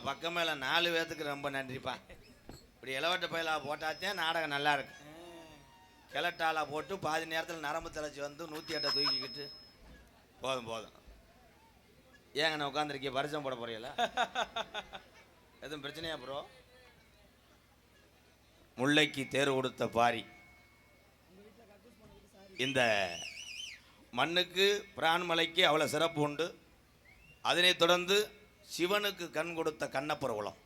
பக்கம் மேலே 4 பேர்த்துக்கு ரொம்ப நன்றிப்பா. இப்படி இளவட்ட பயிலா போட்டாச்சே நாடகம் நல்லா இருக்கு. கிளட்டாலா போட்டு பாதி நேரத்தில் நரம்பு தலைச்சி வந்து 108 தூக்கிக்கிட்டு போதும் போதும். ஏங்க நான் உட்காந்துருக்கேன், பரிசம் போட போறீங்களா? எதுவும் பிரச்சனையா ப்ரோ? முல்லைக்கு தேர் கொடுத்த பாரி. இந்த மண்ணுக்கு பிரான்மலைக்கு அவ்வளோ சிறப்பு உண்டு. அதனை தொடர்ந்து சிவனுக்கு கண் கொடுத்த கண்ணப்புற குலம்.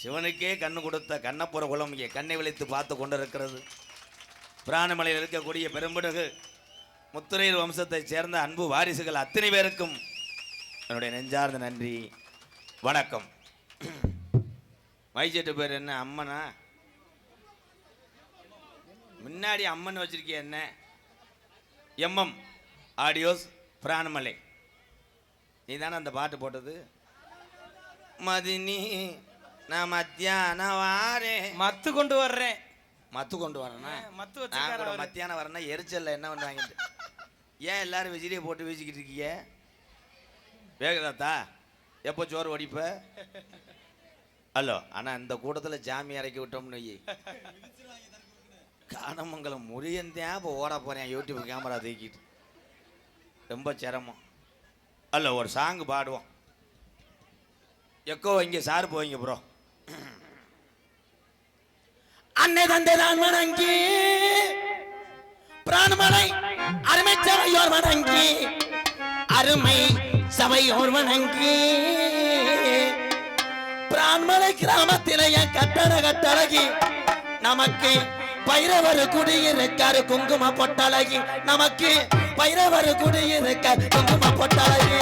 சிவனுக்கே கண் கொடுத்த கண்ணப்புற குலம் இங்கே கண்ணை விழித்து பார்த்து கொண்டிருக்கிறது. பிரான்மலையில் இருக்கக்கூடிய பெரும்பிடுகு முத்துரையர் வம்சத்தைச் சேர்ந்த அன்பு வாரிசுகள் அத்தனை பேருக்கும் என்னுடைய நெஞ்சார்ந்த நன்றி, வணக்கம். மைச்சேட்டு பேர் என்ன? அம்மனா? முன்னாடி அம்மன் வச்சிருக்கிய என்ன? MM audios Piranmalai. நீ தானே அந்த பாட்டு போட்டது? மதினி நான் மத்தியானம் வாரேன். மத்து கொண்டு வர்றேன். மத்து கொண்டு வரேன்னா? மத்து வச்சு மத்தியானம் வரேன்னா எரிச்சல்ல என்ன பண்ணுவாங்க? ஏன் எல்லாரும் விஜிலியை போட்டு வீசிக்கிட்டு இருக்கீங்க? வேகதாத்தா எப்போ சோறு வடிப்ப? ஹலோ. ஆனால் இந்த கூட்டத்தில் ஜாமி இறக்கி விட்டோம்னு காணமங்கலம் முரியந்தான் இப்போ ஓட போகிறேன் யூடியூப் கேமரா தூக்கிட்டு. ரொம்ப சிரமம். அல்ல ஒரு சாங்கு பாடுவோம். எக்கோ இங்கே சார் போவீங்க ப்ரோ. அன்னை தந்தை தான் வணங்கி பிரான்மலை அருமை சபையோர் வணங்கி அருமை சபையோர் வணங்கி பிரான்மலை கிராமத்திலேயே கட்டட கட்டழகி நமக்கு பைரவர் குடியிருக்காரு குங்கும பொட்டழகி. நமக்கு பைரவர் குடியிருக்காரு குங்கும பொட்டழகி.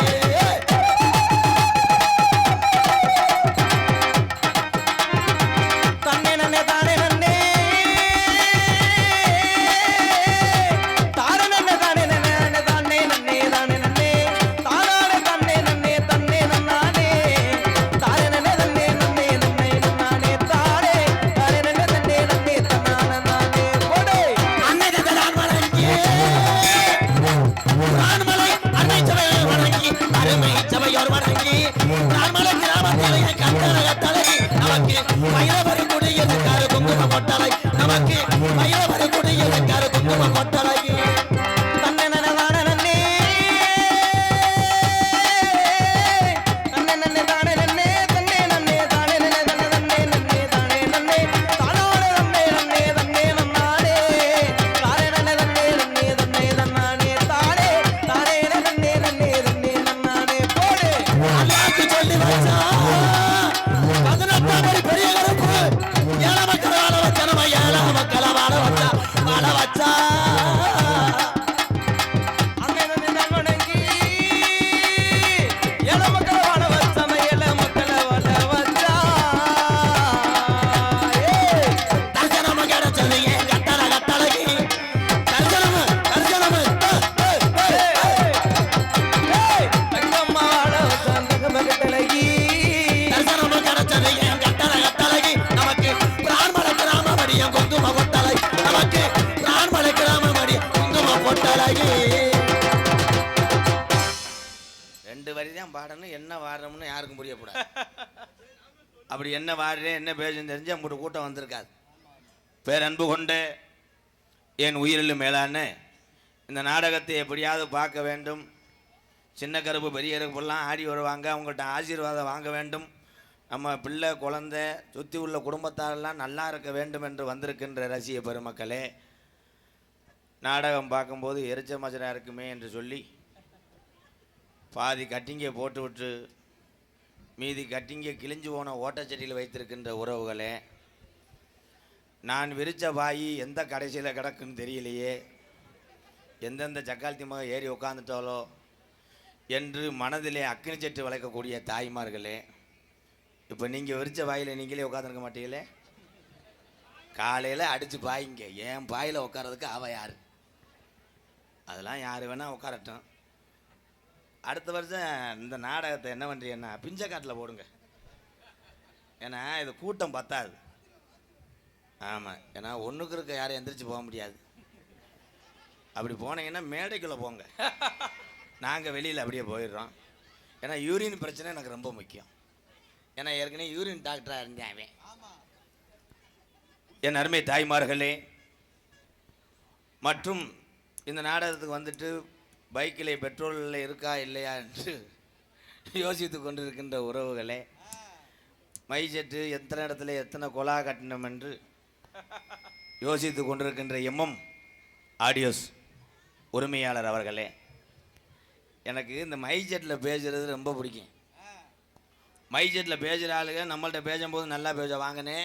பாடணும் என்ன வாடுறோம்னு யாருக்கும் புரியக்கூடாது. அப்படி என்ன வாடுறேன் என்ன பேசுன்னு தெரிஞ்சு நம்மளோட கூட்டம் வந்திருக்காது. பேரன்பு கொண்டு என் உயிரிலும் மேலான இந்த நாடகத்தை எப்படியாவது பார்க்க வேண்டும். சின்ன கருப்பு பெரிய கருப்புலாம் ஆடி வருவாங்க, அவங்கள்ட்ட ஆசீர்வாதம் வாங்க வேண்டும். நம்ம பிள்ளை குழந்தை சுற்றி உள்ள குடும்பத்தாரெல்லாம் நல்லா இருக்க வேண்டும் என்று வந்திருக்கின்ற ரசிக பெருமக்களே, நாடகம் பார்க்கும்போது எரிச்ச மச்சராக இருக்குமே என்று சொல்லி பாதி கட்டிங்கை போட்டு விட்டு மீதி கட்டிங்கை கிழிஞ்சு போன ஓட்டச்சட்டியில் வைத்திருக்கின்ற உறவுகளே, நான் விரித்த வாயி எந்த கடைசியில் கிடக்குன்னு தெரியலையே, எந்தெந்த சக்காலத்தி மக ஏறி உட்காந்துட்டாலோ என்று மனதிலே அக்கினி சட்டு வளர்க்கக்கூடிய தாய்மார்களே, இப்போ நீங்கள் விரித்த வாயில் நீங்களே உட்காந்துருக்க மாட்டீங்களே? காலையில் அடித்து பாயிங்க. என் பாயில் உட்காரதுக்கு அவள் யார்? அதெல்லாம் யார் வேணால் உட்காரட்டும். அடுத்த வருஷம் இந்த நாடகத்தை என்ன பண்ணுறீங்கன்னா பிஞ்சக்காட்டில் போடுங்க. ஏன்னா இது கூட்டம் பத்தாது. ஆமாம், ஏன்னா ஒன்றுக்கு இருக்க யாரும் எந்திரிச்சு போக முடியாது. அப்படி போனீங்கன்னா மேடைக்குள்ளே போங்க. நாங்கள் வெளியில் அப்படியே போயிடுறோம். ஏன்னா யூரின் பிரச்சனை எனக்கு ரொம்ப முக்கியம். ஏன்னா ஏற்கனவே யூரின் டாக்டராக இருந்தேன் அவன். என் அருமை தாய்மார்களே மற்றும் இந்த நாடகத்துக்கு வந்துட்டு பைக்கில் பெட்ரோலில் இருக்கா இல்லையா என்று யோசித்து கொண்டிருக்கின்ற உறவுகளே, மைசெட்டு எத்தனை இடத்துல எத்தனை கொலா கட்டணம் என்று யோசித்து கொண்டிருக்கின்ற எம்எம் ஆடியோஸ் உரிமையாளர் அவர்களே, எனக்கு இந்த மைசெட்டில் பேசுகிறது ரொம்ப பிடிக்கும். மைசெட்டில் பேசுகிற ஆளுங்க நம்மள்ட்ட பேசும்போது நல்லா பேச வாங்கினே,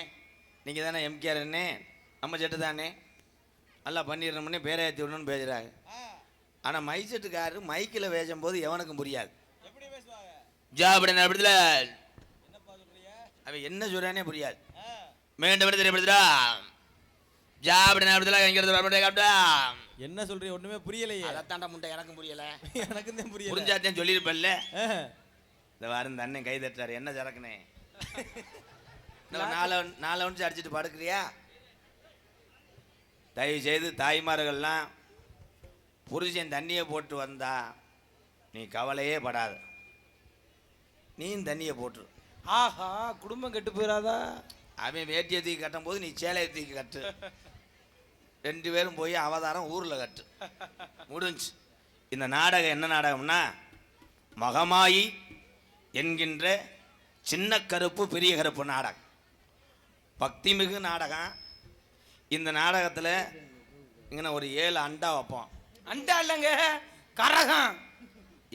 நீங்கள் தானே எம்கேஆர் என்ன நம்ம செட்டு தானே நல்லா பண்ணிடணும்னே பேரை ஏற்றி விடணும்னு பேசுகிறாங்க. ஆனால் மைசெட்டுக்காரரு மைக்கில் பேசும்போது எவனுக்கும் புரியாது. ஜாபட அப்படில அவன் என்ன சொல்கிறானே புரியாது. மீண்டும் தெரியப்படுதுடா ஜாபட அப்படில என்ன சொல்றீங்க? ஒண்ணுமே புரியலையே. அதைத்தாண்டா முட்டை எனக்கும் புரியல. எனக்கு தான் புரியல. புரிஞ்சாத்தேன் சொல்லியிருப்பல்ல. இந்த வாரம் இந்த அண்ணன் கை தட்டுறாரு. என்ன சரக்குனே நாலு ஒன்று அடிச்சுட்டு படுக்கிறியா? தயவு செய்து தாய்மார்கள்லாம் புருஷன் தண்ணியை போட்டு வந்தா நீ கவலையே படாத, நீயும் தண்ணியை போட்டுரு. ஆஹா, குடும்பம் கெட்டு போயிடாதா? அவன் வேட்டியை தூக்கி கட்டும் போது நீ சேலையை தூக்கி கட்டு. 2 பேரும் போய் அவதாரம் ஊரில் கட்டு. முடிஞ்சு. இந்த நாடகம் என்ன நாடகம்னா மகமாயி என்கின்ற சின்ன கருப்பு பெரிய கருப்பு நாடகம், பக்திமிகு நாடகம். இந்த நாடகத்தில் இங்கே ஒரு 7 அண்டா வைப்போம். அண்டா இல்லைங்க, கரகம்.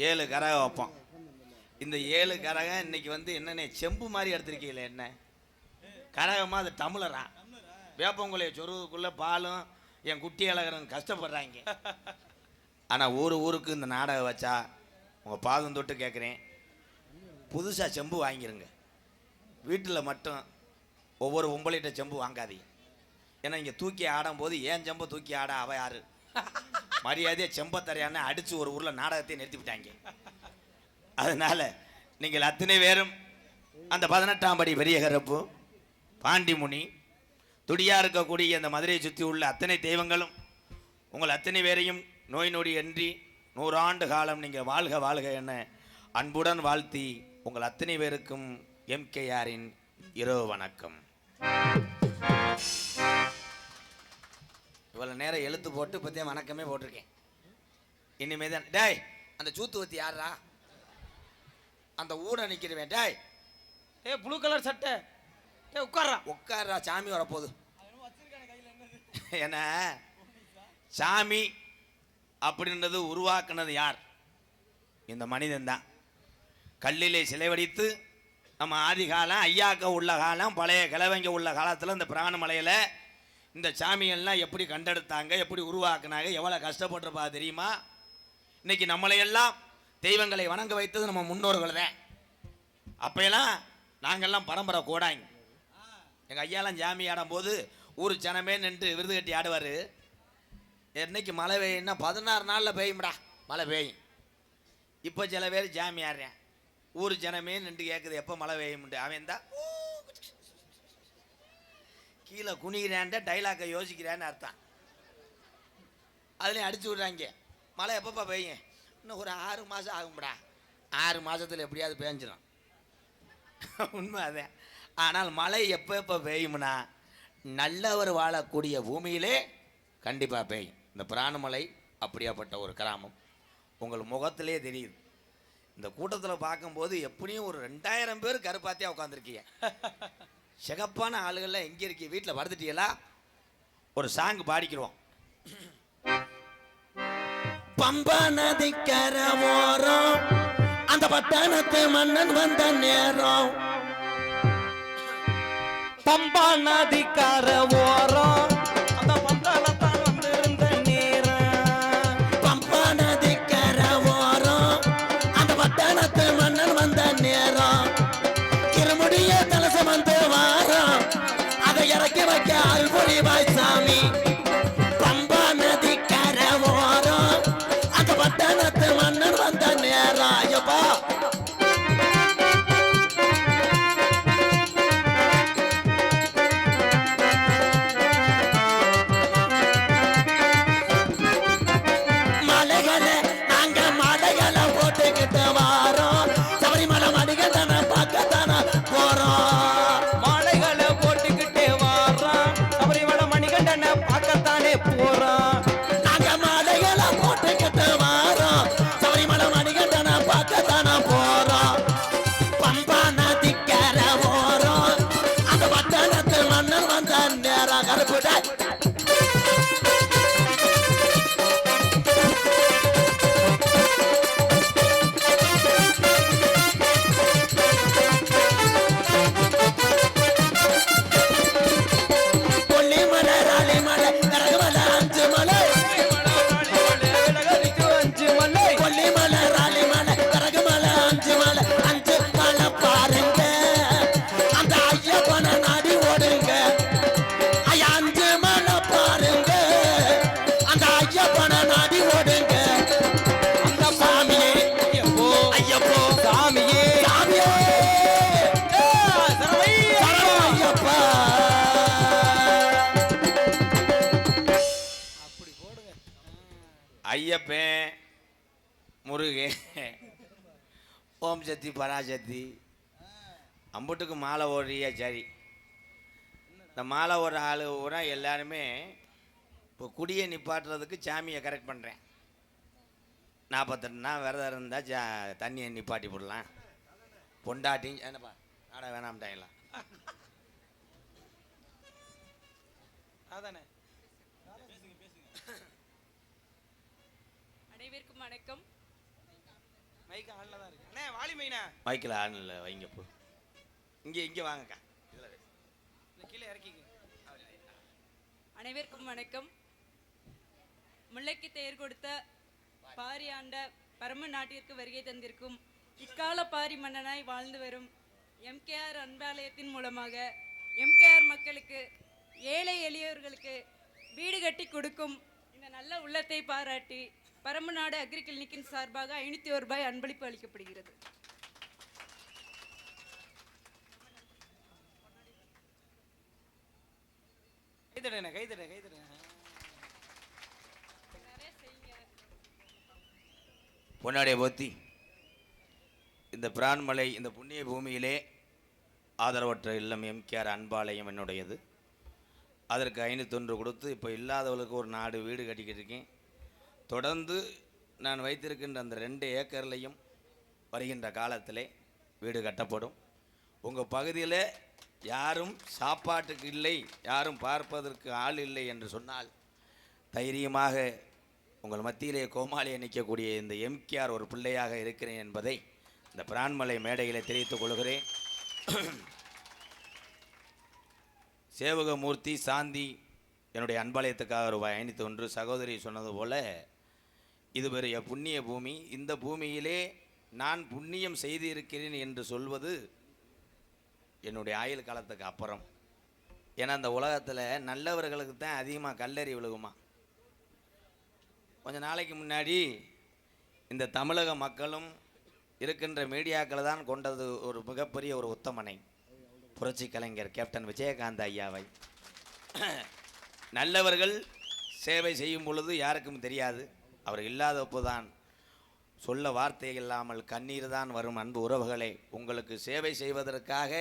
7 கரகம் வைப்போம். இந்த 7 கரகம் இன்னைக்கு வந்து என்னென்ன செம்பு மாதிரி எடுத்திருக்கீங்களே, என்ன கரகமாக அது டம்ளரா? வேப்பங்குலையை சொருவுக்குள்ளே பாலும் என் குட்டி அழகரன் கஷ்டப்படுறாங்க. ஆனால் ஊருக்கு இந்த நாடகம் வச்சா உங்கள் பாதம் தொட்டு கேட்குறேன், புதுசாக செம்பு வாங்கிருங்க. வீட்டில் மட்டும் ஒவ்வொரு பொம்பளைகிட்ட செம்பு வாங்காதீங்க. ஏன்னா இங்கே தூக்கி ஆடும்போது ஏன் செம்பை தூக்கி ஆட அவ யாரு? மரியாதையாக செம்பத்தரையான அடித்து ஒரு ஊரில் நாடகத்தை நிறுத்தி விட்டாங்க. அதனால் நீங்கள் அத்தனை பேரும் அந்த 18ஆம் படி பெரிய கருப்பு பாண்டிமுனி துடியாக இருக்கக்கூடிய அந்த மதுரையை சுற்றி உள்ள அத்தனை தெய்வங்களும் உங்கள் அத்தனை பேரையும் நோய் நொடி அன்றி 100 ஆண்டு காலம் நீங்கள் வாழ்க வாழ்க என அன்புடன் வாழ்த்தி உங்கள் அத்தனை பேருக்கும் எம்கேஆரின் இரவு வணக்கம். இவ்வளோ நேரம் எழுத்து போட்டு பற்றிய வணக்கமே போட்டிருக்கேன். இனிமே தான் டேய் அந்த சூத்து வத்தி யாரா அந்த ஊரை நிற்கிறவேன். டேய் ப்ளூ கலர் சட்டை உட்கார்றா சாமி வரப்போகுது. ஏன்னா சாமி அப்படின்றது உருவாக்குனது யார்? இந்த மனிதன் தான். கல்லிலே சிலை வடித்து நம்ம ஆதி காலம் ஐயாக்க உள்ள காலம் பழைய கிழவங்க உள்ள காலத்தில் இந்த பிராணமலையில் இந்த சாமியெல்லாம் எப்படி கண்டெடுத்தாங்க, எப்படி உருவாக்குனாங்க, எவ்வளோ கஷ்டப்பட்டிருப்பா தெரியுமா? இன்னைக்கு நம்மளையெல்லாம் தெய்வங்களை வணங்க வைத்தது நம்ம முன்னோர்கள் தான். அப்போயெல்லாம் நாங்கள்லாம் பரம்பரை கோடாங்க. எங்கள் ஐயாலாம் சாமி ஆடும்போது ஊர் ஜனமே நின்று விருது கட்டி ஆடுவார். என்னைக்கு மழை பெய்யும்னா 16 நாளில் பெய்யும்டா மழை பெய்யும். இப்போ சில பேர் ஜாமி ஆடுறேன், ஊர் ஜனமே நின்று கேட்குது எப்போ மழை பெய்யும்ட்டு. அவன் தான் கீழே குனிகிறான்ட டைலாக்கை யோசிக்கிறான்னு அர்த்தம். அதுலேயும் அடிச்சு விட்றாங்க. மழை எப்பப்போ பெய்யும்? இன்னும் ஒரு 6 மாதம் ஆகும்டா. 6 மாதத்தில் எப்படியாவது பெஞ்சிடும். உண்மை அதே. ஆனால் மழை எப்போ பெய்யும்னா நல்லவர் வாழக்கூடிய பூமியிலே கண்டிப்பாக பெய்யும். இந்த பிராணமலை அப்படியாப்பட்ட ஒரு கிராமம். உங்கள் முகத்திலே தெரியுது. இந்த கூட்டத்தில் பார்க்கும்போது எப்படியும் ஒரு 2000 பேர் கருப்பாத்தியாக உட்காந்துருக்கீங்க. சிகப்பான ஆளுகள்லாம் எங்கே இருக்கீங்க? வீட்டில் படுத்துட்டீங்களா? ஒரு சாங் பாடிக்கிறோம். பம்பா நதிக்கர ஓரம் அந்த பட்டணத்து மன்னன் வந்த நேரம். பம்பா நதிக்கர ஓரம் அந்த பந்தளத்தான் வந்திருந்த நேரம். பம்பா நதிக்கர ஓரம் அந்த பட்டணத்து மன்னன் வந்த நேரம். இருமுடிய தலசம் வந்து வாரம் அதை இறக்கி வைக்க அல்பொழிவாய் சாமி. பம்பா நதிக்கர ஓரம் அந்த பட்டணத்து மன்னன் வந்த நேரம். ஐயப்பா ஐயப்பன், முருகன், ஓம் சக்தி, பராசக்தி அம்புட்டுக்கு மாலை ஓடுறியா? சரி, இந்த மாலை ஓடுற ஆள் பூரா எல்லாருமே இப்போ குடியை நிப்பாட்டுறதுக்கு சாமியை கரெக்ட் பண்ணுறேன். 48 நாள் விரதம் இருந்தால் தண்ணியை நிப்பாட்டி போடலாம். பொண்டாட்டி என்னப்பா நாட வேணாம்ட்டாங்களா? அதானே. அனைவருக்கும் வணக்கம். மைக் ஆன்ல தான் இருக்கு. அண்ணே வாலி மைனா. மைக்கில் ஆன்ல வைங்க போ. இங்கே வாங்கக்கா. இந்த கீழே இறக்கிங்க. அனைவருக்கும் வணக்கம். முல்லைக்கு தேர் கொடுத்த பாரி ஆண்ட பரம நாட்டிற்கு வருகை தந்திருக்கும் இக்கால பாரி மன்னனாய் வாழ்ந்து வரும் எம்கேஆர் அன்பாலயத்தின் மூலமாக எம்கேஆர் மக்களுக்கு, ஏழை எளியவர்களுக்கு வீடு கட்டி கொடுக்கும் இந்த நல்ல உள்ளத்தை பாராட்டி பரமநாடு அக்ரி கிளினிக்கின் சார்பாக 501 ரூபாய் அன்பளிப்பு அளிக்கப்படுகிறது. கைதடுங்க. பொன்னாடைய போத்தி, இந்த பிரான்மலை, இந்த புண்ணிய பூமியிலே ஆதரவற்ற இல்லம் எம்கேஆர் அன்பாலயம் என்னுடையது. அதற்கு 501 கொடுத்து இப்போ இல்லாதவர்களுக்கு ஒரு 4 வீடு கட்டிக்கிட்டு இருக்கேன். தொடர்ந்து நான் வைத்திருக்கின்ற அந்த 2 ஏக்கர்லையும் வருகின்ற காலத்திலே வீடு கட்டப்படும். உங்கள் பகுதியில் யாரும் சாப்பாட்டுக்கு இல்லை, யாரும் பார்ப்பதற்கு ஆள் இல்லை என்று சொன்னால் தைரியமாக உங்கள் மத்தியிலே கோமாளியை நிற்கக்கூடிய இந்த எம்கேஆர் ஒரு பிள்ளையாக இருக்கிறேன் என்பதை இந்த பிரான்மலை மேடையிலே தெரிவித்துக் கொள்கிறேன். சேவகமூர்த்தி சாந்தி என்னுடைய அன்பாலயத்துக்காக ரூபாய் 501. சகோதரி சொன்னது போல் இது பெரிய புண்ணிய பூமி. இந்த பூமியிலே நான் புண்ணியம் செய்திருக்கிறேன் என்று சொல்வது என்னுடைய ஆயுள் காலத்துக்கு அப்புறம். ஏன்னா இந்த உலகத்தில் நல்லவர்களுக்கு தான் அதிகமாக கல்லறி விழுகுமா. கொஞ்ச நாளைக்கு முன்னாடி இந்த தமிழக மக்களும் இருக்கின்ற மீடியாக்களை தான் கொண்டது ஒரு மிகப்பெரிய ஒரு உத்தமனை, புரட்சி கலைஞர் கேப்டன் விஜயகாந்த் ஐயாவை. நல்லவர்கள் சேவை செய்யும் பொழுது யாருக்கும் தெரியாது, அவர் இல்லாதப்போ தான் சொல்ல வார்த்தை இல்லாமல் கண்ணீர் தான் வரும். அன்பு உறவுகளே, உங்களுக்கு சேவை செய்வதற்காக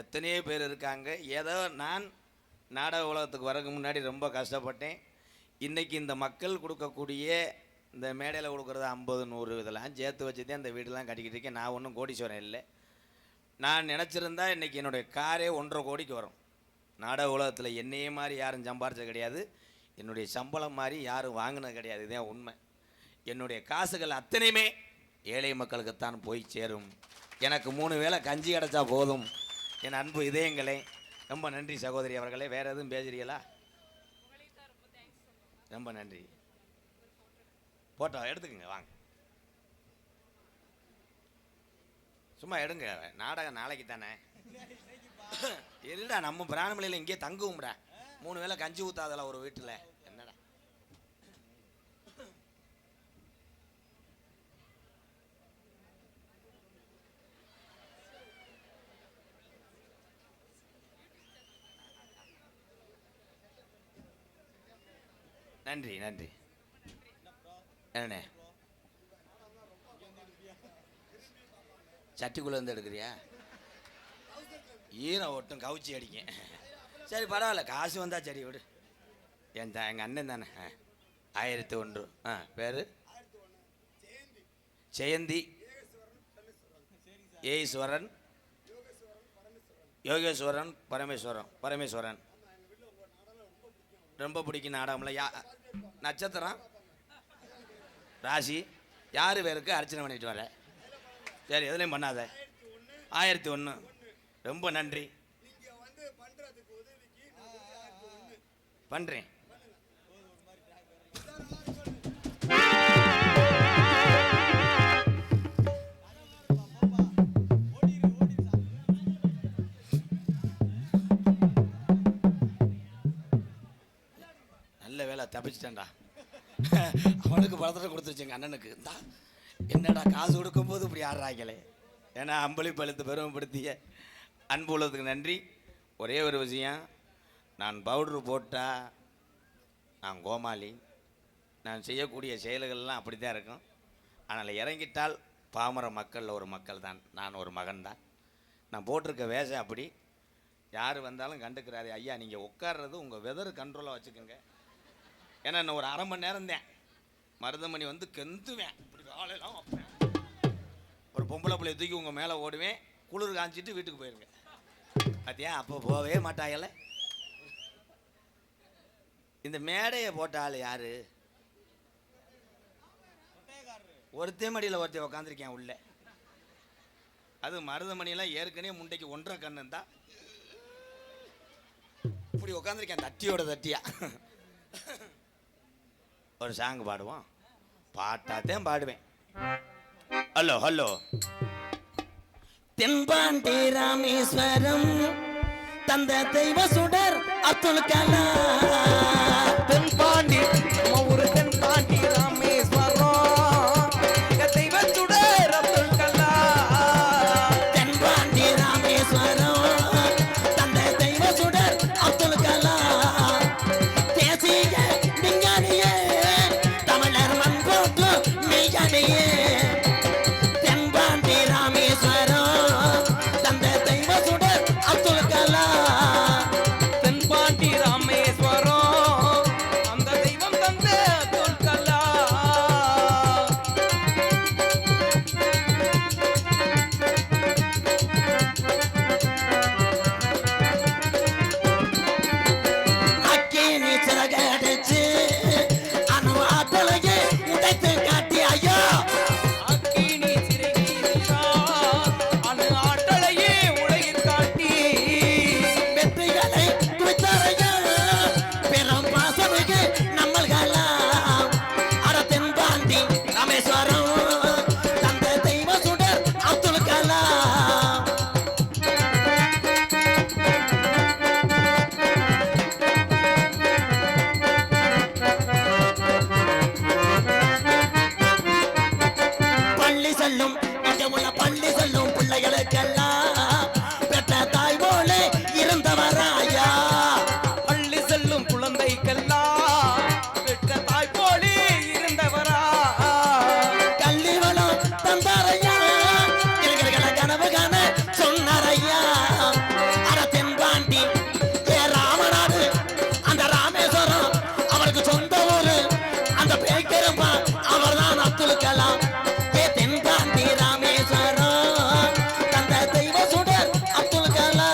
எத்தனையோ பேர் இருக்காங்க. ஏதோ நான் நாடக உலகத்துக்கு வரதுக்கு முன்னாடி ரொம்ப கஷ்டப்பட்டேன். இன்றைக்கி இந்த மக்கள் கொடுக்கக்கூடிய இந்த மேடையில் கொடுக்குறது 50, 100 இதெல்லாம் சேர்த்து வச்சு தான் இந்த வீடெல்லாம் கட்டிக்கிட்டு இருக்கேன். நான் ஒன்றும் கோடீஸ்வரன் இல்லை. நான் நினச்சிருந்தா இன்றைக்கி என்னுடைய காரே 1.5 கோடிக்கு வரும். நாடக உலகத்தில் என்னையே மாதிரி யாரும் சம்பாரிச்சது கிடையாது, என்னுடைய சம்பளம் மாதிரி யாரும் வாங்கினது கிடையாது. இதுதான் உண்மை. என்னுடைய காசுகள் அத்தனையுமே ஏழை மக்களுக்குத்தான் போய் சேரும். எனக்கு 3 வேளை கஞ்சி கிடச்சா போதும். என் அன்பு இதயங்களே, ரொம்ப நன்றி சகோதரி அவர்களே. வேறு எதுவும் பேசுறீங்களா? ரொம்ப நன்றி. போட்டோ எடுத்துக்கங்க, வாங்க சும்மா எடுங்க. நாடகம் நாளைக்கு தானே. இல்லைடா, நம்ம பிராணமலையில் இங்கே தங்குவோம்டா. 3 வேளை கஞ்சி ஊற்றாதல ஒரு வீட்டில். என்னடா நன்றி நன்றி. என்னண்ணே சட்டிக்குள்ளே இருந்து எடுக்கிறியா? ஈரம் ஒட்டும் கவுச்சி அடிக்க. சரி பரவாயில்ல, காசு வந்தால் சரி விடு. எங்கள் அண்ணன் தானே. 1001. பேர் ஜெயந்தி, ஈஸ்வரன், யோகேஸ்வரன், பரமேஸ்வரன். ரொம்ப பிடிக்கும் நாடகம்ல. நட்சத்திரம் ராசி யார் பேருக்கு அர்ச்சனை பண்ணிட்டு வர. சரி எதுலையும் பண்ணாத. 1001. ரொம்ப நன்றி. பண்ணுறேன். நல்ல வேலை தப்பிச்சிட்டேன்டா. அவனுக்கு பழத்தை கொடுத்துருச்சுங்க அண்ணனுக்கு. என்னடா காசு கொடுக்கும்போது இப்படி ஆடுறாங்களே. ஏன்னா அம்பளிப்பு அளித்து பெருமைப்படுத்திய அன்பு உள்ளதுக்கு நன்றி. ஒரே ஒரு விஷயம், நான் பவுட்ரு போட்டால் நான் கோமாளி, நான் செய்யக்கூடிய செயல்கள்லாம் அப்படி தான் இருக்கும். ஆனால் இறங்கிட்டால் பாமர மக்களில் ஒரு மக்கள் தான், நான் ஒரு மகன் தான். நான் போட்டிருக்க வேஷம் அப்படி. யார் வந்தாலும் கண்டுக்கிறாரு. ஐயா நீங்கள் உட்கார்றது உங்கள் வெதர் கண்ட்ரோலாக வச்சுக்கோங்க. ஏன்னா இன்னும் ஒரு அரை மணி நேரம் தான் மருதமணி வந்து கெந்துவேன், இப்படி காலையெல்லாம் வைப்பேன். ஒரு பொம்பளை பிள்ளைய தூக்கி உங்கள் மேலே ஓடுவேன், குளிர் காஞ்சிட்டு வீட்டுக்கு போயிருங்க. பார்த்தியா, அப்போ போகவே மாட்டாங்கல்ல. இந்த மேடையை போட்ட ஆள் யாரு? ஒருத்தே மடியில் ஒருத்தர் உட்காந்துருக்கேன் உள்ள. அது மருதமணியெல்லாம் ஏற்கனவே முண்டைக்கு 1.5 கண்ணு தான் இப்படி உட்காந்துருக்கேன் தட்டியோட தட்டியா. ஒரு சாங் பாடுவோம். பாட்டாத்தான் பாடுவேன். Hello hello. தென்பாண்டி ராமேஸ்வரம் தந்த தெய்வ சுடர் அப்துல் கலாம். தென்பாண்டி ஒரு தென்பாண்டி ராமேஸ்வரம் தெய்வ சுடர் அப்துல் கலாம். தென்பாண்டி ராமேஸ்வரம் தந்த தெய்வ சுடர் அப்துல் கலாம். தேசிய விஞ்ஞானியே, தமிழர் மண்போக்கு மெய்ஞானியே. தென்பாண்டி ராமேஸ்வரம் தந்த தெய்வ சுடர் அப்துல் கலாம். தென்பாண்டி ராமேஸ்வரம் அந்த தெய்வம் தந்த அப்துல் கலாம். அக்கினி சிறகடிச்சு அணு ஆற்றலையே உடைத்து காட்டி ஐயா. அக்கினி சிறையிலிருந்தார், அணு ஆற்றலையே உலகில் காட்டி. வெற்றிகளை குவித்தாரையா பெரும் பாசமிகு நம்மள்களாம். அட தென்பாண்டி ராமேஸ்வரம் தந்த தெய்வ சுடர் அப்துல் கலாம். பள்ளி செல்லும் இங்க உள்ள பள்ளி செல்லும் பிள்ளைகளுக்கெல்லாம் பெற்ற தாய் போல இருந்தவராயா. பள்ளி செல்லும் குழந்தைக்கெல்லாம் பெற்ற தாய் போலே இருந்தவரா. கல்வி வளம் தந்தாரையா, இருக்கிற கனவு காண சொன்னாரையா. அட தென்பாண்டி ஏ ராமநாடு அந்த ராமேஸ்வரம் அவருக்கு சொந்த ஊரு. அந்த பேய்க்கரும்பா அவர்தான் அப்துல் கலாம். ஏ தென்பாண்டி ராமேஸ்வரம் தந்த தெய்வ சுடர் அப்துல் கலாம்.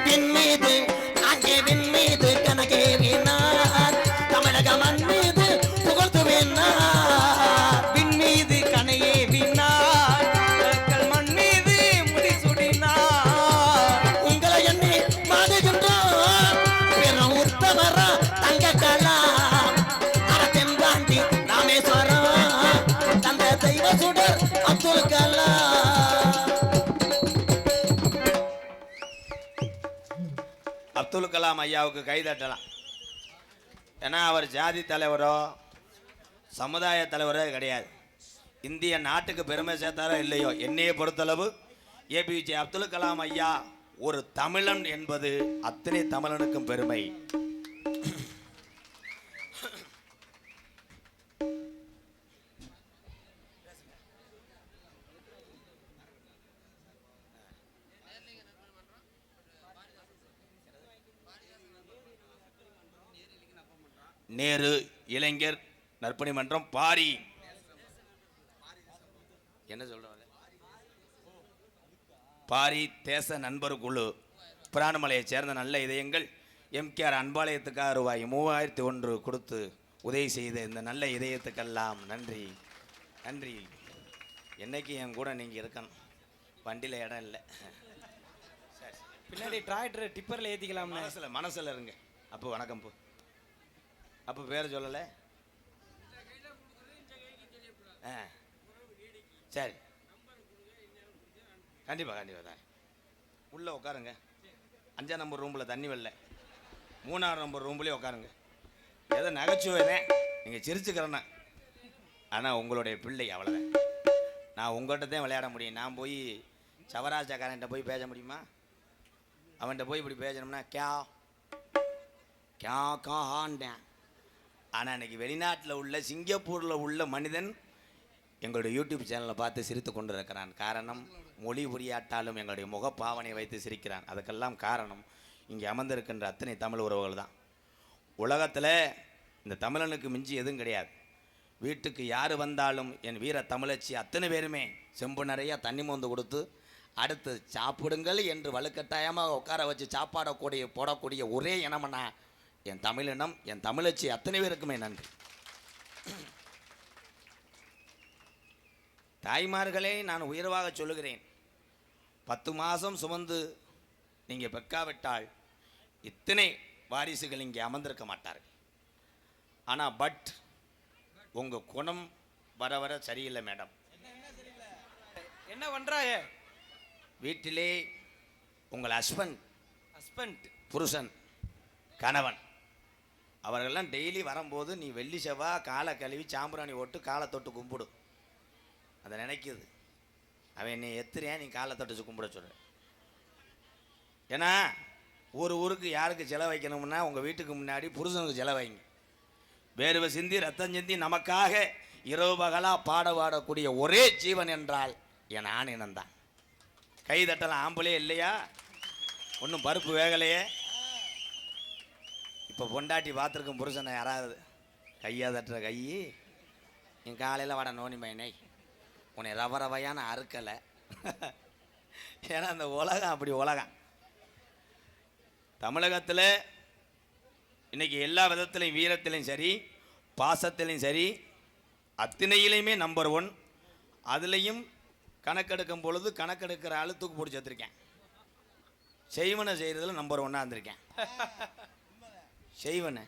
விண்மீது அங்கே விண்மீது கணக்கே வீணார், தமிழக மண் மீது புகழ்த்து வீணார். விண் மீது கனையே விண்ணார், கற்கள் மண் மீது முடிசூடினார். உங்களை எண்ணி மாடுகின்றோம் பெரும் உத்தமரா தங்க கலாம். அட தென்பாண்டி ராமேஸ்வரம் தந்த தெய்வ சுடர் அப்துல் கலாம். அப்துல் கலாம் ஐயாவுக்கு கைதட்டலாம். ஏன்னா அவர் ஜாதி தலைவரோ சமுதாய தலைவரோ கிடையாது. இந்திய நாட்டுக்கு பெருமை சேர்த்தாரோ இல்லையோ, என்னையை பொறுத்தளவு ஏபிஜே அப்துல் கலாம் ஐயா ஒரு தமிழன் என்பது அத்தனை தமிழனுக்கும் பெருமை. நேரு இளைஞர் நற்பணி மன்றம் பாரி என்ன சொல்றாங்க, பாரி தேச நண்பர் குழு பிரான்மலையைச் சேர்ந்த நல்ல இதயங்கள் எம்கேஆர் அன்பாலயத்துக்காக ரூபாய் 3001 கொடுத்து உதவி செய்த இந்த நல்ல இதயத்துக்கெல்லாம் நன்றி நன்றி. என்னைக்கு என் கூட நீங்கள் இருக்கணும், வண்டியில் இடம் இல்லை. பின்னாடி டிராக்டர் டிப்பரில் ஏற்றிக்கலாம். மனசில் இருங்க. அப்போ வணக்கம் போ. அப்போ பேர் சொல்லலை. ஆ சரி, கண்டிப்பாக கண்டிப்பாக தான். உள்ளே உட்காருங்க. 5ஆம் நம்பர் ரூமில் தண்ணி வரல, 3ஆம் நம்பர் ரூம்லேயே உட்காருங்க. ஏதோ நகைச்சுவைதான், நீங்கள் சிரிச்சுக்கிறேன்னா ஆனால் உங்களுடைய பிள்ளை அவ்வளோதான். நான் உங்கள்கிட்ட தான் விளையாட முடியும். நான் போய் சவராஜக்காரன்ட்ட போய் பேச முடியுமா? அவன்கிட்ட போய் இப்படி பேசணும்னா கே காண்டேன். ஆனால் இன்னைக்கு வெளிநாட்டில் உள்ள சிங்கப்பூரில் உள்ள மனிதன் எங்களுடைய யூடியூப் சேனலை பார்த்து சிரித்து கொண்டு இருக்கிறான். காரணம், மொழி புரியாட்டாலும் எங்களுடைய முகப்பாவனை வைத்து சிரிக்கிறான். அதுக்கெல்லாம் காரணம் இங்கே அமர்ந்திருக்கின்ற அத்தனை தமிழ் உறவுகள் தான். உலகத்தில் இந்த தமிழனுக்கு மிஞ்சி எதுவும் கிடையாது. வீட்டுக்கு யார் வந்தாலும் என் வீர தமிழச்சி அத்தனை பேருமே செம்பு நிறையா தண்ணி மோந்து கொடுத்து அடுத்து சாப்பிடுங்கள் என்று வலுக்கட்டாயமாக உட்கார வச்சு சாப்பாடக்கூடிய போடக்கூடிய ஒரே இனம்னா என் தமிழினம், என் தமிழச்சி அத்தனை பேருக்குமே நன்றி. தாய்மார்களே, நான் உயர்வாக சொல்லுகிறேன், 10 மாதம் சுமந்து நீங்கள் பெக்காவிட்டால் இத்தனை வாரிசுகள் இங்கே அமர்ந்திருக்க மாட்டார்கள். ஆனால் உங்கள் குணம் வர வர சரியில்லை மேடம். என்ன பண்றாயே? வீட்டிலே உங்கள் ஹஸ்பண்ட் புருஷன் கணவன் அவர்களெல்லாம் டெய்லி வரும்போது நீ வெள்ளி செவ்வாய் காலை கழுவி சாம்பிராணி ஓட்டு காலை தொட்டு கும்பிடு. அதை நினைக்குது. அவன் நீ எத்திரியா நீ காலை தொட்டு கும்பிட சொல்ற. ஏன்னா ஒரு ஊருக்கு யாருக்கு செலவு வைக்கணும்னா உங்கள் வீட்டுக்கு முன்னாடி புருஷனுக்கு செலவு வைங்க. வேர்வை சிந்தி ரத்தம் சிந்தி நமக்காக இரவு பகலாக பாடக்கூடிய ஒரே ஜீவன் என்றால் என் ஆணினந்தான். கை தட்டலாம். ஆம்பளே இல்லையா? ஒன்றும் பருப்பு வேகலையே. இப்போ பொண்டாட்டி பார்த்துருக்கும் புருஷனை யாராவது கையா தட்டுற கை என் காலையில் வாட நோனி மைனை உன்னை ரவரவையான அறுக்கலை. ஏன்னா அந்த உலகம் அப்படி உலகம். தமிழகத்தில் இன்றைக்கி எல்லா விதத்திலையும் வீரத்திலையும் சரி பாசத்திலையும் சரி அத்தனையிலையுமே நம்பர் 1. அதுலேயும் கணக்கெடுக்கும் பொழுது கணக்கெடுக்கிற ஆள் தூக்கு பிடிச்சி வச்சுருக்கேன். செய்வனை செய்கிறதுல நம்பர் 1 இருந்திருக்கேன். செய்வனை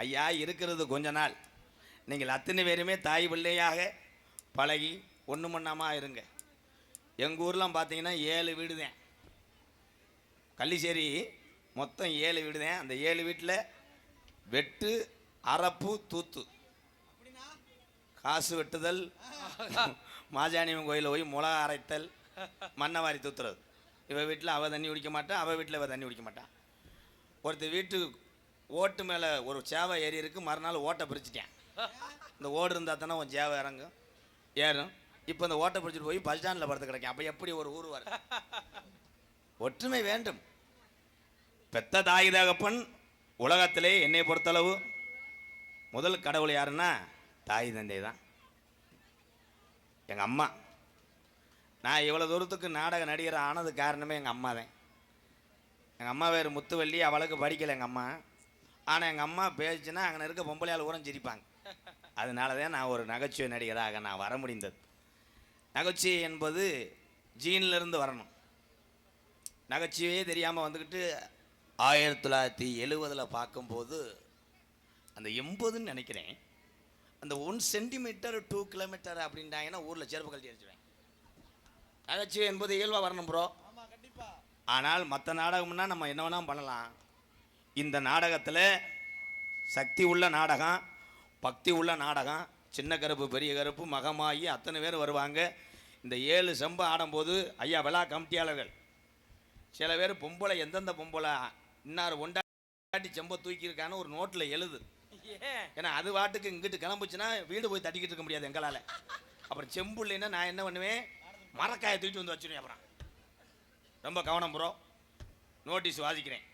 ஐயா இருக்கிறது கொஞ்ச நாள். நீங்கள் அத்தனை பேருமே தாய் பிள்ளையாக பழகி ஒன்று மண்ணாமல் இருங்க. எங்கள் ஊர்லாம் பார்த்தீங்கன்னா 7 வீடு தான். கள்ளிச்சேரி மொத்தம் 7 வீடு தான். அந்த 7 வீட்டில் வெட்டு அரப்பு தூத்து காசு வெட்டுதல் மாஜானியம்மன் கோயிலில் போய் மிளகா அரைத்தல் மண்ணை வாரி தூத்துறது. இவள் வீட்டில் அவள் தண்ணி குடிக்க மாட்டான், அவள் வீட்டில் இவள் தண்ணி குடிக்க மாட்டான். ஒருத்தர் வீட்டு ஓட்டு மேலே ஒரு சேவை ஏறி இருக்கு. மறுநாள் ஓட்டை பிரிச்சுட்டேன். இந்த ஓடு இருந்தால் தானே உன் சேவை ஏறும். இப்போ இந்த ஓட்டை பிடிச்சிட்டு போய் பஸ் ஸ்டாண்டில் படுத்து கிடைக்கும். அப்போ எப்படி ஒரு ஊர் வர? ஒற்றுமை வேண்டும். பெத்த தாய் தகப்பன் உலகத்திலே என்னை பொறுத்தளவு முதல் கடவுள் யாருன்னா தாய் தந்தை தான். எங்கள் அம்மா. நான் இவ்வளோ தூரத்துக்கு நாடக நடிகர் ஆனது காரணமே எங்கள் அம்மா தான். எங்கள் அம்மா வேறு முத்துவள்ளி, அவளுக்கு படிக்கலை எங்கள் அம்மா. ஆனால் எங்கள் அம்மா பேசுச்சுன்னா அங்கே இருக்க பொம்பளையால் ஊரம் சிரிப்பாங்க. அதனால தான் நான் ஒரு நகைச்சுவை நடிகராக நான் வர முடிந்தது. நகைச்சுவை என்பது ஜீன்லேருந்து வரணும். நகைச்சுவையே தெரியாமல் வந்துக்கிட்டு 1970 பார்க்கும்போது அந்த 80ன்னு நினைக்கிறேன். அந்த 1 சென்டிமீட்டர் 2 கிலோமீட்டர் அப்படின்ட்டாங்கன்னா ஊரில் செருப்பு கழட்டி அடிச்சுவேன். நகைச்சுவை என்பது இயல்பாக வரணும் ப்ரோ. ஆனால் மற்ற நாடகம்னா நம்ம என்ன வேணால் பண்ணலாம். இந்த நாடகத்தில் சக்தி உள்ள நாடகம், பக்தி உள்ள நாடகம், சின்ன கருப்பு பெரிய கருப்பு மகமாயி அத்தனை பேர் வருவாங்க. இந்த 7 செம்பு ஆடும்போது ஐயா விழா கமிட்டியாளர்கள் சில பேர் பொம்பளை எந்தெந்த பொம்பளை இன்னார் ஒண்டாட்டி செம்பை தூக்கியிருக்கான்னு ஒரு நோட்டில் எழுது. ஏன்னா அது வாட்டுக்கு இங்கிட்டு கிளம்புச்சுன்னா வீடு போய் தட்டிக்கிட்டு இருக்க முடியாது எங்களால். அப்புறம் செம்பு இல்லைன்னா நான் என்ன பண்ணுவேன், மரக்காயை தூக்கிட்டு வந்து வச்சுருவேன். அப்புறம் ரொம்ப கவனம் ப்ரோ. நோட்டீஸ் வாசிக்கிறேன்.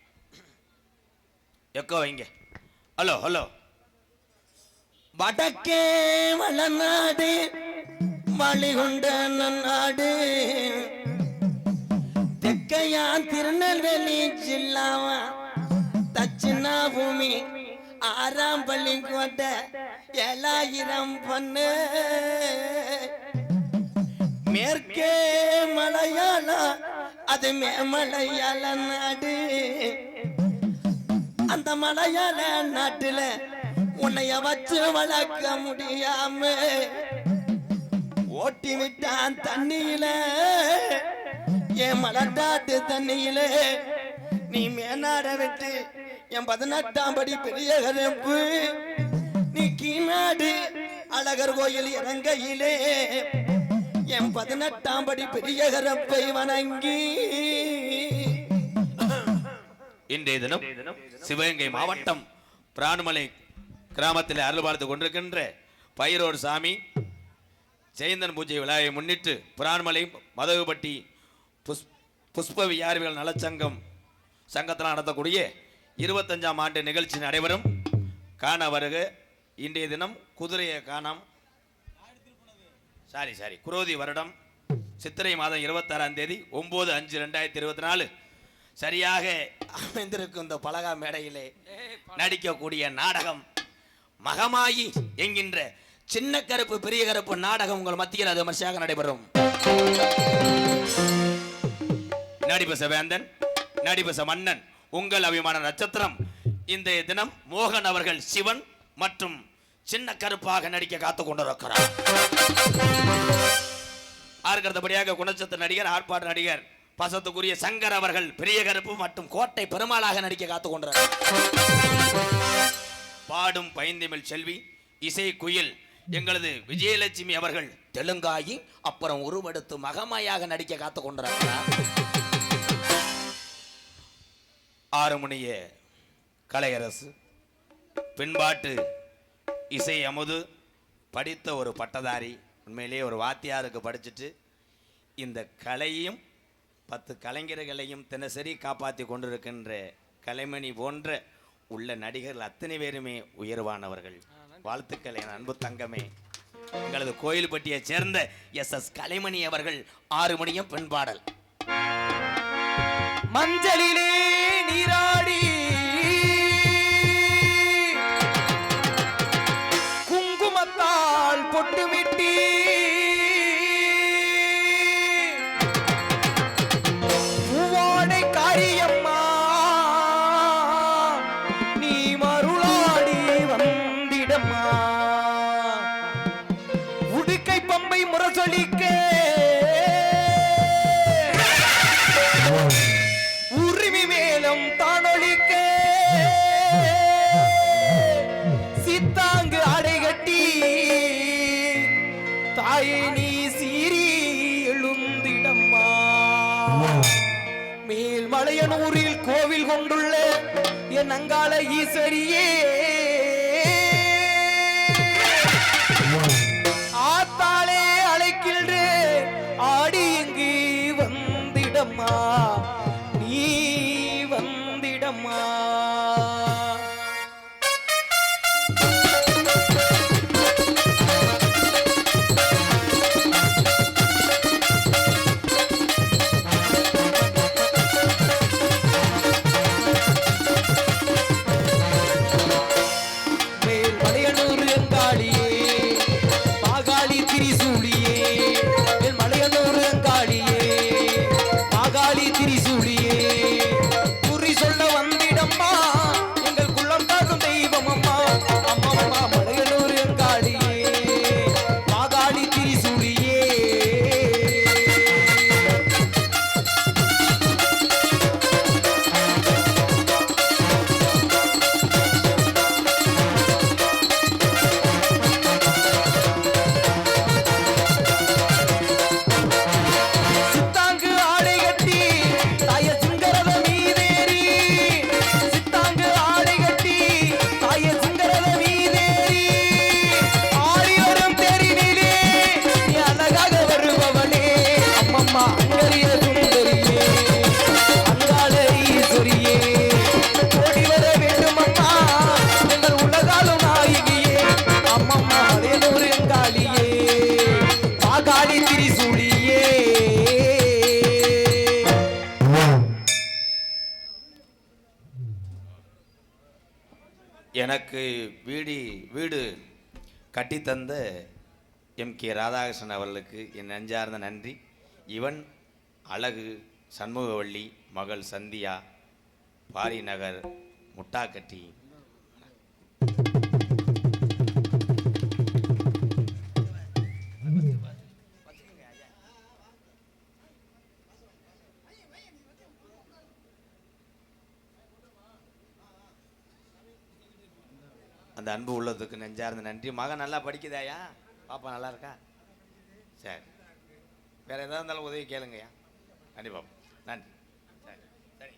எக்கோ வைங்க. Hello hello. வடக்கே வளநாடு வழிகொண்ட நாடு, தெக்கையா திருநெல்வேலி ஜில்லாவா தட்சிணா பூமி 6ஆம் பள்ளிக்கோட்டை 7000 பொண்ணு, மேற்கே மலையாளம் அது மேமலையாள நாடு. அந்த மலையாள நாட்டுல உன்னைய வச்சு வளர்க்க முடியாம ஓட்டி விட்டான் தண்ணியில, என் மலட்டாட்டு தண்ணியில நீ மேனாட விட்டு என் 18ஆம் படி பெரிய கருப்பு, நீ கீநாடு அழகர் கோயில் இறங்கையிலே என் 18ஆம் படி பெரிய கரப்பை வணங்கி இன்றைய தினம் சிவகங்கை மாவட்டம் பிரான்மலை கிராமத்தில் அருள் பார்த்து கொண்டிருக்கின்ற பைரோர் சாமி ஜெயந்தன் பூஜை விழாவை முன்னிட்டு பிரான்மலை மதகுபட்டி புஷ்ப வியாரிகள் நலச்சங்கம் சங்கத்தில் நடத்தக்கூடிய 25ஆம் ஆண்டு நிகழ்ச்சி நடைபெறும். காண வருக. இன்றைய தினம் குதிரையை காணாம் குரோதி வருடம் சித்திரை மாதம் 26ஆம் தேதி 9/5/2024 சரியாக அமைந்திருக்கும் இந்த பலகா மேடையிலே நடிக்கக்கூடிய நாடகம் மகமாயி என்கின்ற சின்ன கருப்பு பெரிய கருப்பு நாடகம் உங்கள் மத்தியில் அது விமர்சையாக நடைபெறும். நடிபச வேந்தன் நடிபச மன்னன் உங்கள் அபிமான நட்சத்திரம் இந்த தினம் மோகன் அவர்கள் சிவன் மற்றும் சின்ன கருப்பாக நடிக்க காத்துக் கொண்டிருக்கிறார். ஆர்கடுத்தபடியாக குணச்சத்து நடிகர் ஆட்பாடு நடிகர் பசத்துக்குரிய சங்கர் அவர்கள் பெரிய கருப்பு மற்றும் கோட்டை பெருமாளாக நடிக்க காத்துக் கொண்டிருக்கிறார். பாடும் பைந்தமிழ் செல்வி இசை குயில் எங்களது விஜயலட்சுமி அவர்கள் தெலுங்காயி அப்புறம் உருவெடுத்து மகமாயாக நடிக்க காத்துக் கொண்டிருக்கிறார். ஆறுமணிய கலையரசு பின்பாட்டு இசை அமுது படித்த ஒரு பட்டதாரி, உண்மையிலேயே ஒரு வாத்தியாருக்கு படிச்சுட்டு இந்த கலையும் 10 கலைஞர்களையும் தினசரி காப்பாற்றி கொண்டிருக்கின்ற கலைமணி போன்ற உள்ள நடிகர்கள் அத்தனை பேருமே உயர்வானவர்கள். வாழ்த்துக்கள் என் அன்பு தங்கமே. எங்களது கோயில்பட்டியை சேர்ந்த SS கலைமணி அவர்கள் 6 மணியும் பெண்பாடல். மஞ்சளிலே நீராடி குங்குமத்தால் பொட்டுமிட்டி பூவாடை காரியம்மா நீ மருளாடி வந்திடம்மா உடுக்கை பம்பை முரசொலிக்க உரிமை மேலும் தானொழிக்க சித்தாங்கு அடைகட்டி தாயை நீ சீரி எழுந்திடம்மா மேல்மலையனூரில் கோவில் கொண்டுள்ள என் அங்காள ஈஸ்வரியே ஆத்தாளே அழைக்கின்ற ஆடி இங்கு வந்திடம்மா நீ வந்திடம்மா. மேல்மலையனூர் அங்காளியே மாகாளி திரிசூலியே மேல்மலையனூர் அங்காளியே மாகாளி திரிசூலியே குறி சொல்ல வந்திடம்மா எங்கள் குள்ளம் தாக்கும் தெய்வம் அம்மா அம்மா மலையனூர் அங்காளியே மாகாளி திரிசூலியே. சித்தாங்கு ஆடை கட்டி தாய சிங்கரத மீதேறி சித்தாங்கு ஆடை கட்டி தாய சிங்கரத மீதேறி ஆடி வரும் தெருவிலே நீ அழகாக வருபவனே அம்மம்மா அங்கரிய சுந்தரியே அங்காள ஈஸ்வரியே ஓடி வர வேண்டும் அம்மா எங்கள் உலகாலும் நாயகியே அம்மம்மா மலையனூர் எங்காளியே மாகாளி திரிசூலியே. எனக்கு வீடு கட்டித்தந்த MK ராதாகிருஷ்ணன் அவர்களுக்கு என் நெஞ்சார்ந்த நன்றி. இவன் அழகு சண்முகவள்ளி மகள் சந்தியா பாரி நகர் முட்டாக்கட்டி. அந்த அன்பு உள்ளத்துக்கு நெஞ்சார்ந்த நன்றி. மகன் நல்லா படிக்குதாயா? பாப்பா நல்லா இருக்கா? சரி, வேற ஏதாவது இருந்தாலும் உதவி கேளுங்கய்யா. கண்டிப்பா, நன்றி. சரி சரி.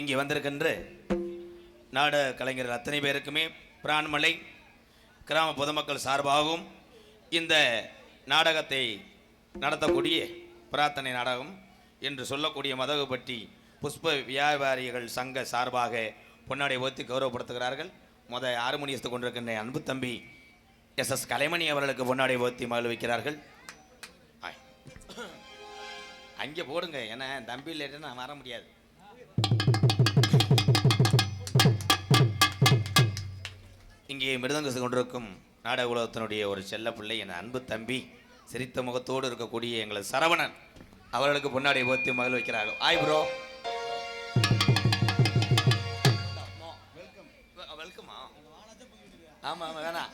இங்கே வந்திருக்கின்ற நாடக கலைஞர்கள் அத்தனை பேருக்குமே பிரான்மலை கிராம பொதுமக்கள் சார்பாகவும் இந்த நாடகத்தை நடத்தக்கூடிய பிரார்த்தனை நாடகம் என்று சொல்லக்கூடிய மதகுபட்டி புஷ்ப வியாபாரிகள் சங்க சார்பாக பொன்னாடை ஓத்தி கௌரவப்படுத்துகிறார்கள். ஹார்மோனியத்தை கொண்டிருக்கின்ற அன்பு தம்பி SS கலைமணி அவர்களுக்கு பொன்னாடை ஓத்தி மகிழ்விக்கிறார்கள். அங்கே போடுங்க, ஏன்னா தம்பி இல்லைன்னு நான் வர முடியாது. இங்கே மிருதங்கத்தை கொண்டிருக்கும் நாடக உலகத்தினுடைய ஒரு செல்ல பிள்ளை என் அன்பு தம்பி சிரித்த முகத்தோடு இருக்கக்கூடிய எங்களது சரவணன் அவர்களுக்கு பொன்னாடை ஓத்தி மகிழ் வைக்கிறார்கள். ஆய் ப்ரோ, வெல்கமா. ஆமாம் வேணாம்.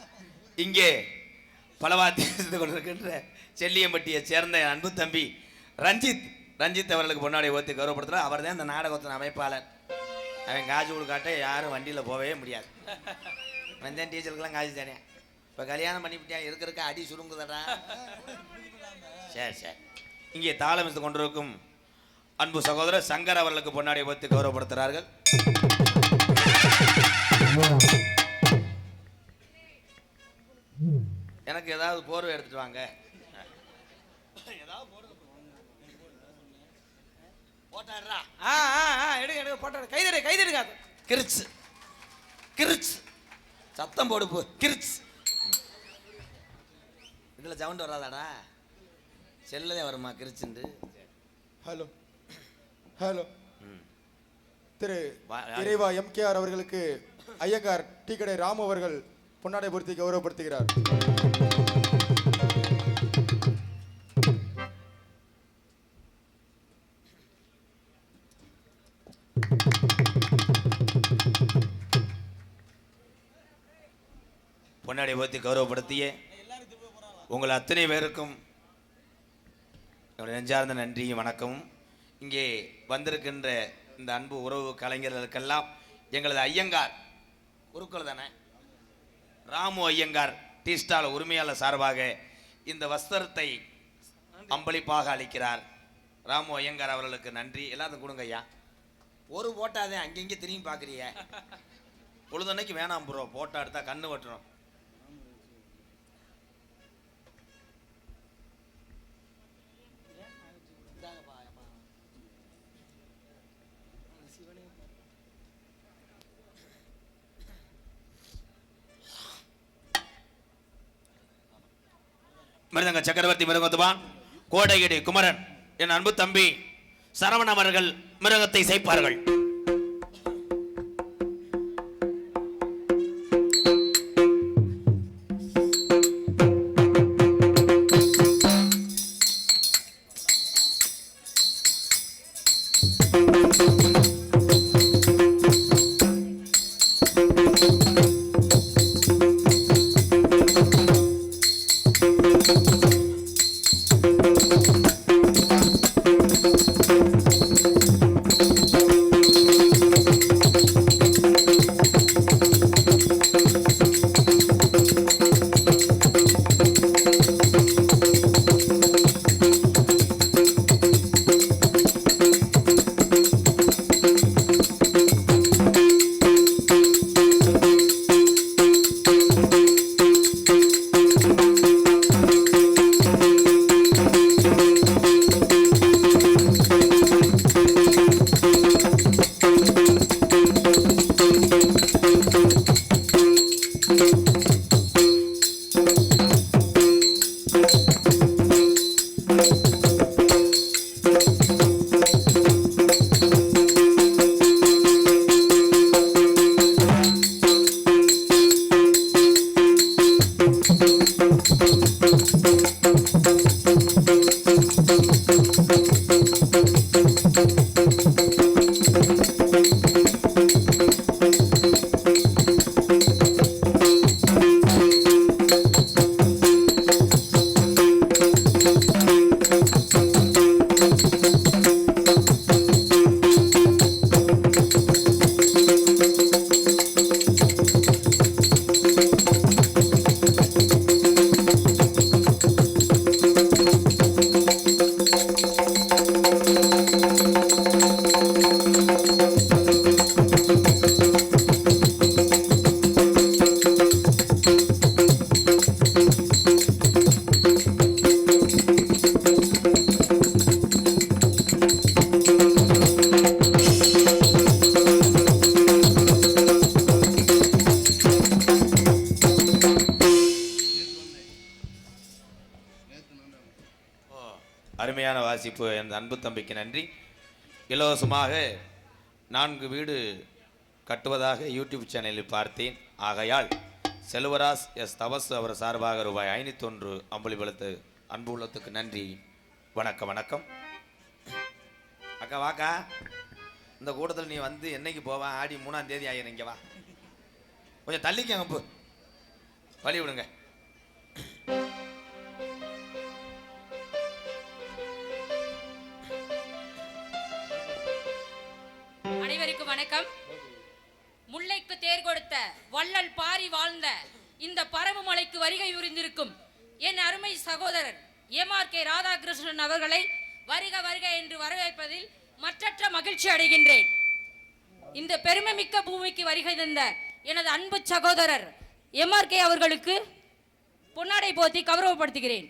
இங்கே பலவாத்தியத்தை கொண்டிருக்கின்ற செல்லியம்பட்டியை சேர்ந்த என் அன்பு தம்பி ரஞ்சித் அவர்களுக்கு பொன்னாடை ஓத்தி கௌரவப்படுத்துகிறார். அவர் தான் இந்த நாடகத்தின் அமைப்பாளர். அவன் காசு கொடுக்காட்ட யாரும் வண்டியில் போகவே முடியாது. வந்தேன் டீச்சருக்கெல்லாம் காசு தானே. இப்போ கல்யாணம் பண்ணிவிட்டேன், இருக்கிறக்க அடி சுருங்குதடா. சரி சரி. இங்கே தாளமித்து கொண்டிருக்கும் அன்பு சகோதரர் சங்கர் அவர்களுக்கு பொன்னாடை ஓத்தி கௌரவப்படுத்துகிறார்கள். எனக்கு ஏதாவது போர்வை எடுத்துட்டு வாங்க. போட்டாடுறா. எடுக்க போட்டாடு. கைதெடுக்காது. கிரிச்சு சத்தம் போடு போ. கிரிச்சு இதில் சவுண்ட் வராதாடா? செல்லதே வருமா கிரிச்சுண்டு? Hello hello. திரு இறைவா MKR அவர்களுக்கு ஐயங்கார் டீ கடை ராமு அவர்கள் பொன்னாடை பொருத்தி கௌரவப்படுத்துகிறார். பொன்னாடை ஓத்தி கௌரவப்படுத்திய உங்கள் அத்தனை பேருக்கும் என்னுடைய நெஞ்சார்ந்த நன்றியும் வணக்கமும். இங்கே வந்திருக்கின்ற இந்த அன்பு உறவு கலைஞர்களுக்கெல்லாம் எங்களது ஐயங்கார் குருக்கள் தானே ராமு ஐயங்கார் டீ ஸ்டால் உரிமையாளர் சார்பாக இந்த வஸ்திரத்தை அம்பளிப்பாக அளிக்கிறார். ராமு ஐயங்கார் அவர்களுக்கு நன்றி. எல்லாத்தையும் கொடுங்க ஐயா. ஒரு போட்டாதே அங்கங்கே திரும்பி பார்க்குறிய. பொழுதன்னைக்கு வேணாம் ப்ரோ, போட்டோ எடுத்தால் கண்ணு வெட்டுறோம். மிருதங்க சக்கரவர்த்தி மிருகத்துவான் கோடையடி குமரன் என் அன்பு தம்பி சரவணன் அவர்கள் மிருகத்தை செய்ப்பார்கள். அருமையான வாசிப்பு என் அன்பு தம்பிக்கு நன்றி. இலவசமாக 4 வீடு கட்டுவதாக யூடியூப் சேனலில் பார்த்தேன். ஆகையால் செல்வராஜ் எஸ் தபஸ் அவர் சார்பாக ரூபாய் 501 அம்பளிபலத்து அன்பு உள்ளத்துக்கு நன்றி. வணக்கம் வணக்கம். அக்கா வாக்கா, இந்த கூட்டத்தில் நீ வந்து என்னைக்கு போவான்? ஆடி 3ஆம் தேதி ஆயிரம். இங்கே வா, கொஞ்சம் தள்ளிக்கங்க, போ வழி விடுங்க. அனைவருக்கும் வணக்கம். முல்லைக்கு தேர் கொடுத்த வள்ளல் பாரி வாழ்ந்த இந்த பரமமலைக்கு வருகை புரிந்திருக்கும் என் அருமை சகோதரர் MRK ராதாகிருஷ்ணன் அவர்களை வருக வருக என்று வரவேற்பதில் மற்றற்ற மகிழ்ச்சி அடைகின்றேன். இந்த பெருமைமிக்க பூமிக்கு வருகை தந்த எனது அன்பு சகோதரர் MRK அவர்களுக்கு பொன்னாடை போத்தி கௌரவப்படுத்துகிறேன்.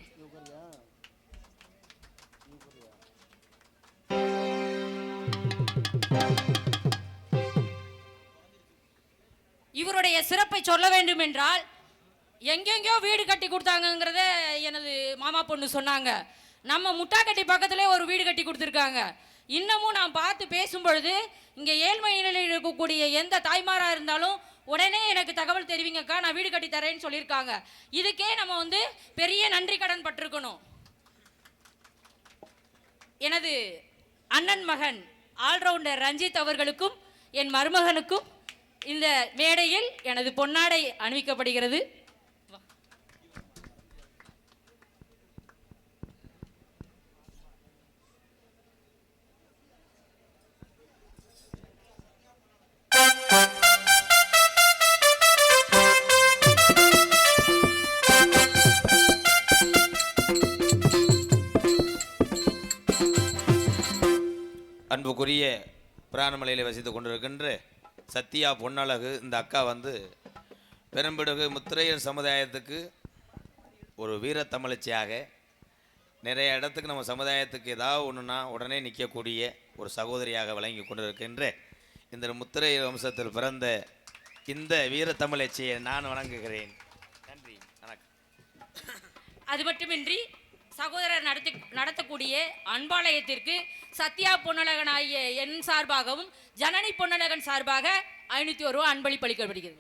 இவருடைய சிறப்பை சொல்ல வேண்டும் என்றால், எங்கெங்கயோ வீடு கட்டி கொடுத்தாங்கிறத எனது மாமா பொண்ணு சொன்னாங்க. நம்ம முட்டாக்கட்டி பக்கத்திலே ஒரு வீடு கட்டி கொடுத்துருக்காங்க. இன்னமும் நான் பார்த்து பேசும் பொழுது இங்கே ஏழ்மை நிலையில் இருக்கக்கூடிய எந்த தாய்மாராக இருந்தாலும் உடனே எனக்கு தகவல் தெரிவிங்கக்கா, நான் வீடு கட்டி தரேன்னு சொல்லியிருக்காங்க. இதுக்கே நம்ம வந்து பெரிய நன்றி கடன் பட்டிருக்கணும். எனது அண்ணன் மகன் ஆல்ரவுண்டர் ரஞ்சித் அவர்களுக்கும் என் மருமகனுக்கும் இந்த மேடையில் எனது பொன்னாடை அணிவிக்கப்படுகிறது. அன்புக்குரிய பிராணமலையில் வசித்துக் கொண்டிருக்கின்ற சத்யா பொன்னழகு இந்த அக்கா வந்து பெரும்பிடுகு முத்திரையர் சமுதாயத்துக்கு ஒரு வீர தமிழச்சியாக நிறைய இடத்துக்கு நம்ம சமுதாயத்துக்கு ஏதாவது ஒன்றுனா உடனே நிற்கக்கூடிய ஒரு சகோதரியாக வழங்கி கொண்டிருக்கின்ற இந்த முத்திரையர் வம்சத்தில் பிறந்த இந்த வீர தமிழச்சியை நான் வணங்குகிறேன். நன்றி, வணக்கம். அது மட்டுமின்றி சகோதரர் நடத்தக்கூடிய அன்பாலயத்திற்கு சத்யா பொன்னழகன் ஆகிய என் சார்பாகவும் ஜனனி பொன்னழகன் சார்பாக 501 ரூபாய் அன்பளிப்பு அளிக்கப்படுகிறது.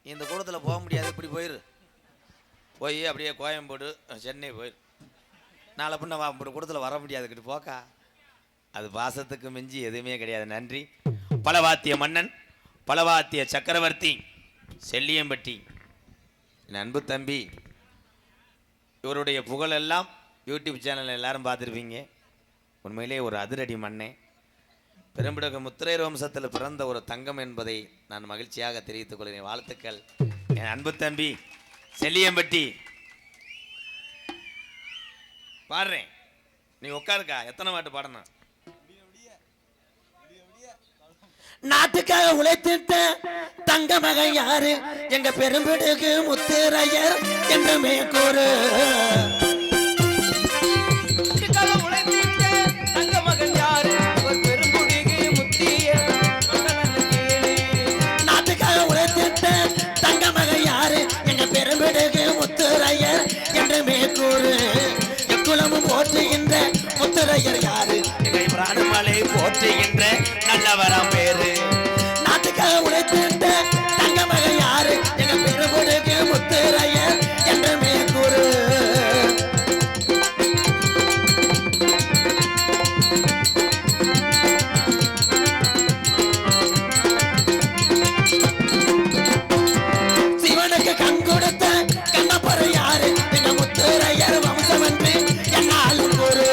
இந்த கூடத்தில் போக முடியாது, இப்படி போய் அப்படியே கோயம்பேடு சென்னை போயிரு. நாளை பின்ன கூடத்தில் வர முடியாதுக்கிட்டு போக்கா. அது பாசத்துக்கு மிஞ்சி எதுவுமே கிடையாது. நன்றி. பலவாத்திய மன்னன், பலவாத்திய சக்கரவர்த்தி செல்லியம்பட்டி என் அன்பு தம்பி, இவருடைய புகழெல்லாம் யூடியூப் சேனலில் எல்லாரும் பார்த்துருப்பீங்க. உண்மையிலே ஒரு அதிரடி மண்ணே. பெரும்பிடுகு முத்திரையர் வம்சத்தில் பிறந்த ஒரு தங்கம் என்பதை நான் மகிழ்ச்சியாக தெரிவித்துக் கொள்கிறேன். வாழ்த்துக்கள் என் அன்பு தம்பி செல்லியம்பட்டி. பாடுறேன், நீ உட்காருக்கா. எத்தனை பாட்டு பாடணும்? நாட்டுக்காக உழைத்திட்ட தங்க மகன் யாரு? எங்க பெரும்பிடுகு முத்திரையர் என்றுமே கூறு. நாட்டுக்காக உழைத்திட்ட தங்க மகன் யாரு? எங்க பெரும்பிடுகு முத்திரையர் என்றுமே கூறு. எக்குலமும் போற்றுகின்ற முத்திரையர் யாரு? எங்கள் பிராணமலை போற்றுகின்ற நல்லவரம் பேரு. நாட்டுக்காக உழைத்திட்ட தங்க மகன் யாரு? எங்க பெரும்பிடுகு முத்திரையர் என்றுமே கூறு. சிவனுக்கு கண் கொடுத்த கண்ணப்பர் யாரு? எங்க முத்திரையர் வம்சம் என்று என்னாலும் கூறு.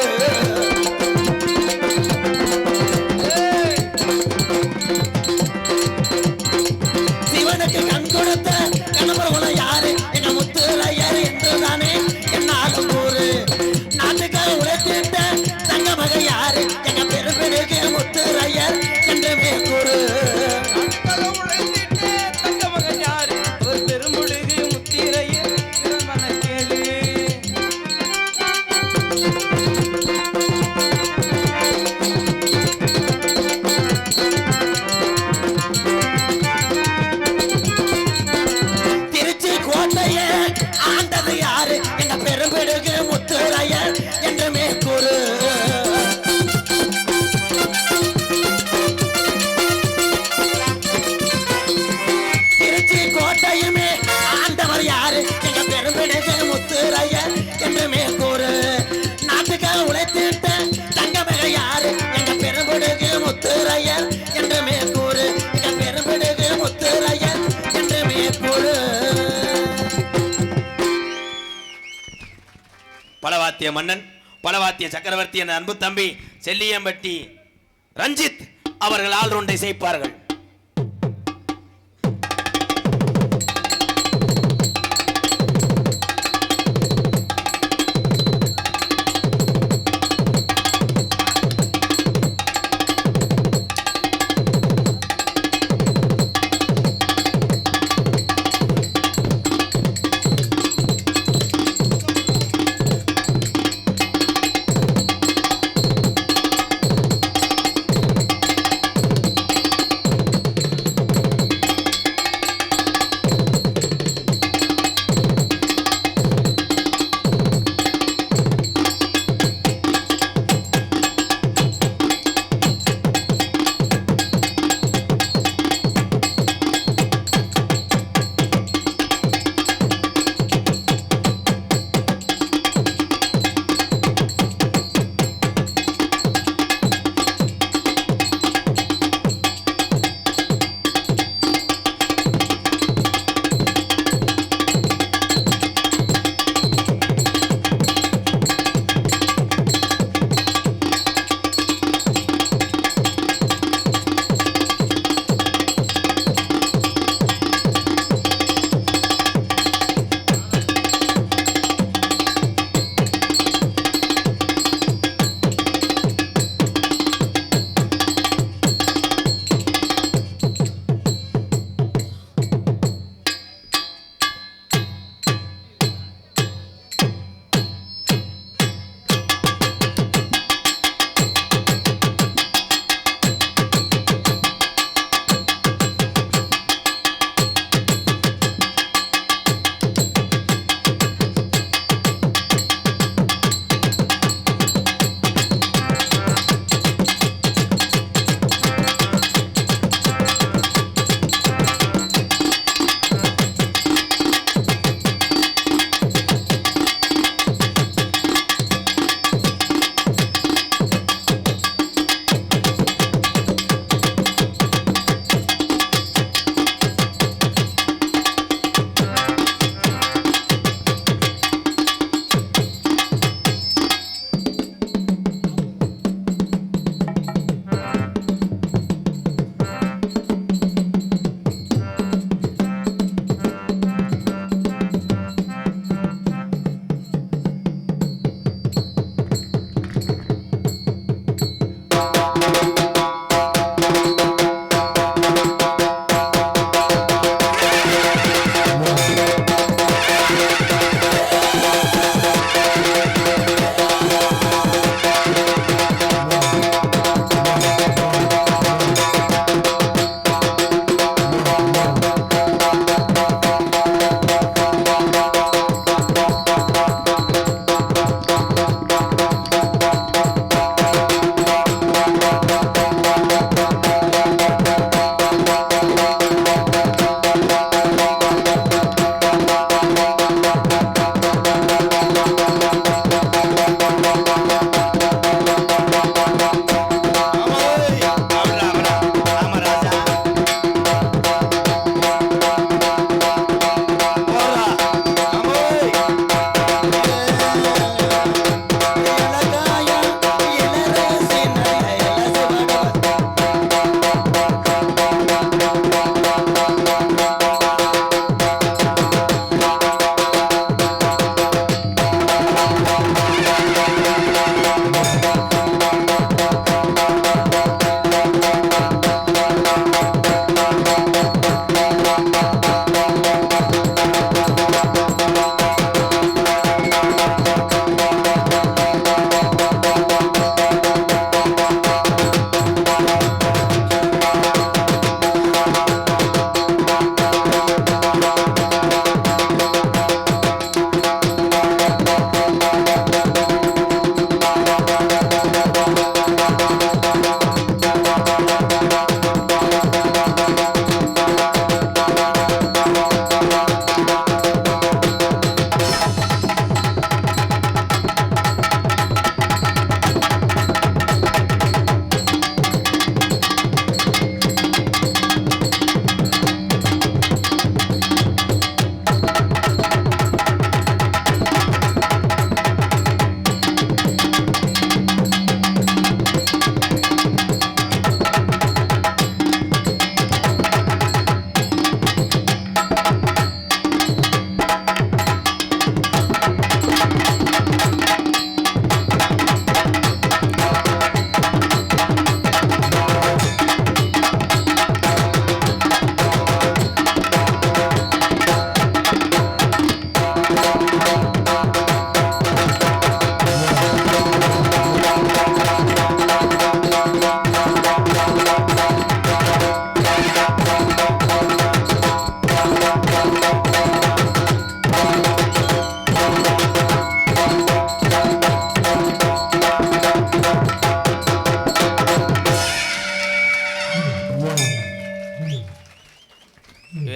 பலவாத்திய மன்னன் பலவாத்திய சக்கரவர்த்தி என்ற அன்பு தம்பி செல்லியம்பட்டி ரஞ்சித் அவர்கள் ஆல்ரவுண்டை செய்ப்பார்கள்.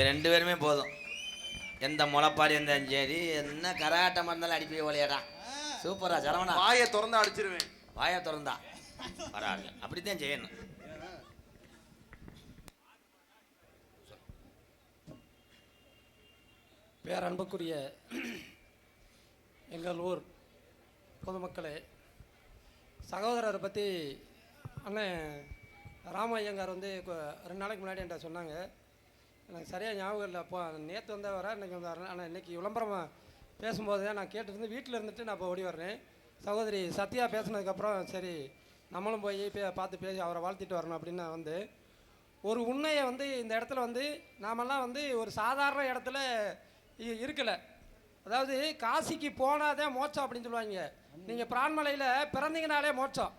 இவன் 2 பேருமே போதும். எந்த முளைப்பாடி இருந்தாலும் சரி, என்ன கராட்டம் இருந்தாலும் அடிப்பே ஓலையாடா. சூப்பரா சரவணா. வாயை திறந்து அடிச்சிருவேன். வாயை திறந்தா பரவாயில்ல, அப்படித்தான் செய்யணும். பேரன்புக்குரிய எங்கள் ஊர் பொதுமக்களே, சகோதரரை பற்றி அண்ணன் ராம ஐயங்கார் வந்து 2 நாளைக்கு முன்னாடி என்கிட்ட சொன்னாங்க. எனக்கு சரியாக ஞாபகம் இல்லை. அப்போ நேற்று வந்தவரை இன்றைக்கி வந்தார். ஆனால் இன்றைக்கி விளம்பரமாக பேசும்போது தான் நான் கேட்டுருந்து வீட்டில் இருந்துட்டு நான் இப்போ ஓடி வர்றேன். சகோதரி சத்யா பேசினதுக்கப்புறம் சரி நம்மளும் போய் பார்த்து பேசி அவரை வாழ்த்திட்டு வரணும் அப்படின்னு நான் வந்து ஒரு உண்மையை வந்து இந்த இடத்துல வந்து நாமெல்லாம் வந்து ஒரு சாதாரண இடத்துல இருக்கலை. அதாவது காசிக்கு போனாதான் மோட்சம் அப்படின்னு சொல்லுவாங்க. நீங்கள் பிரான்மலையில் பிறந்தீங்கனாலே மோட்சம்.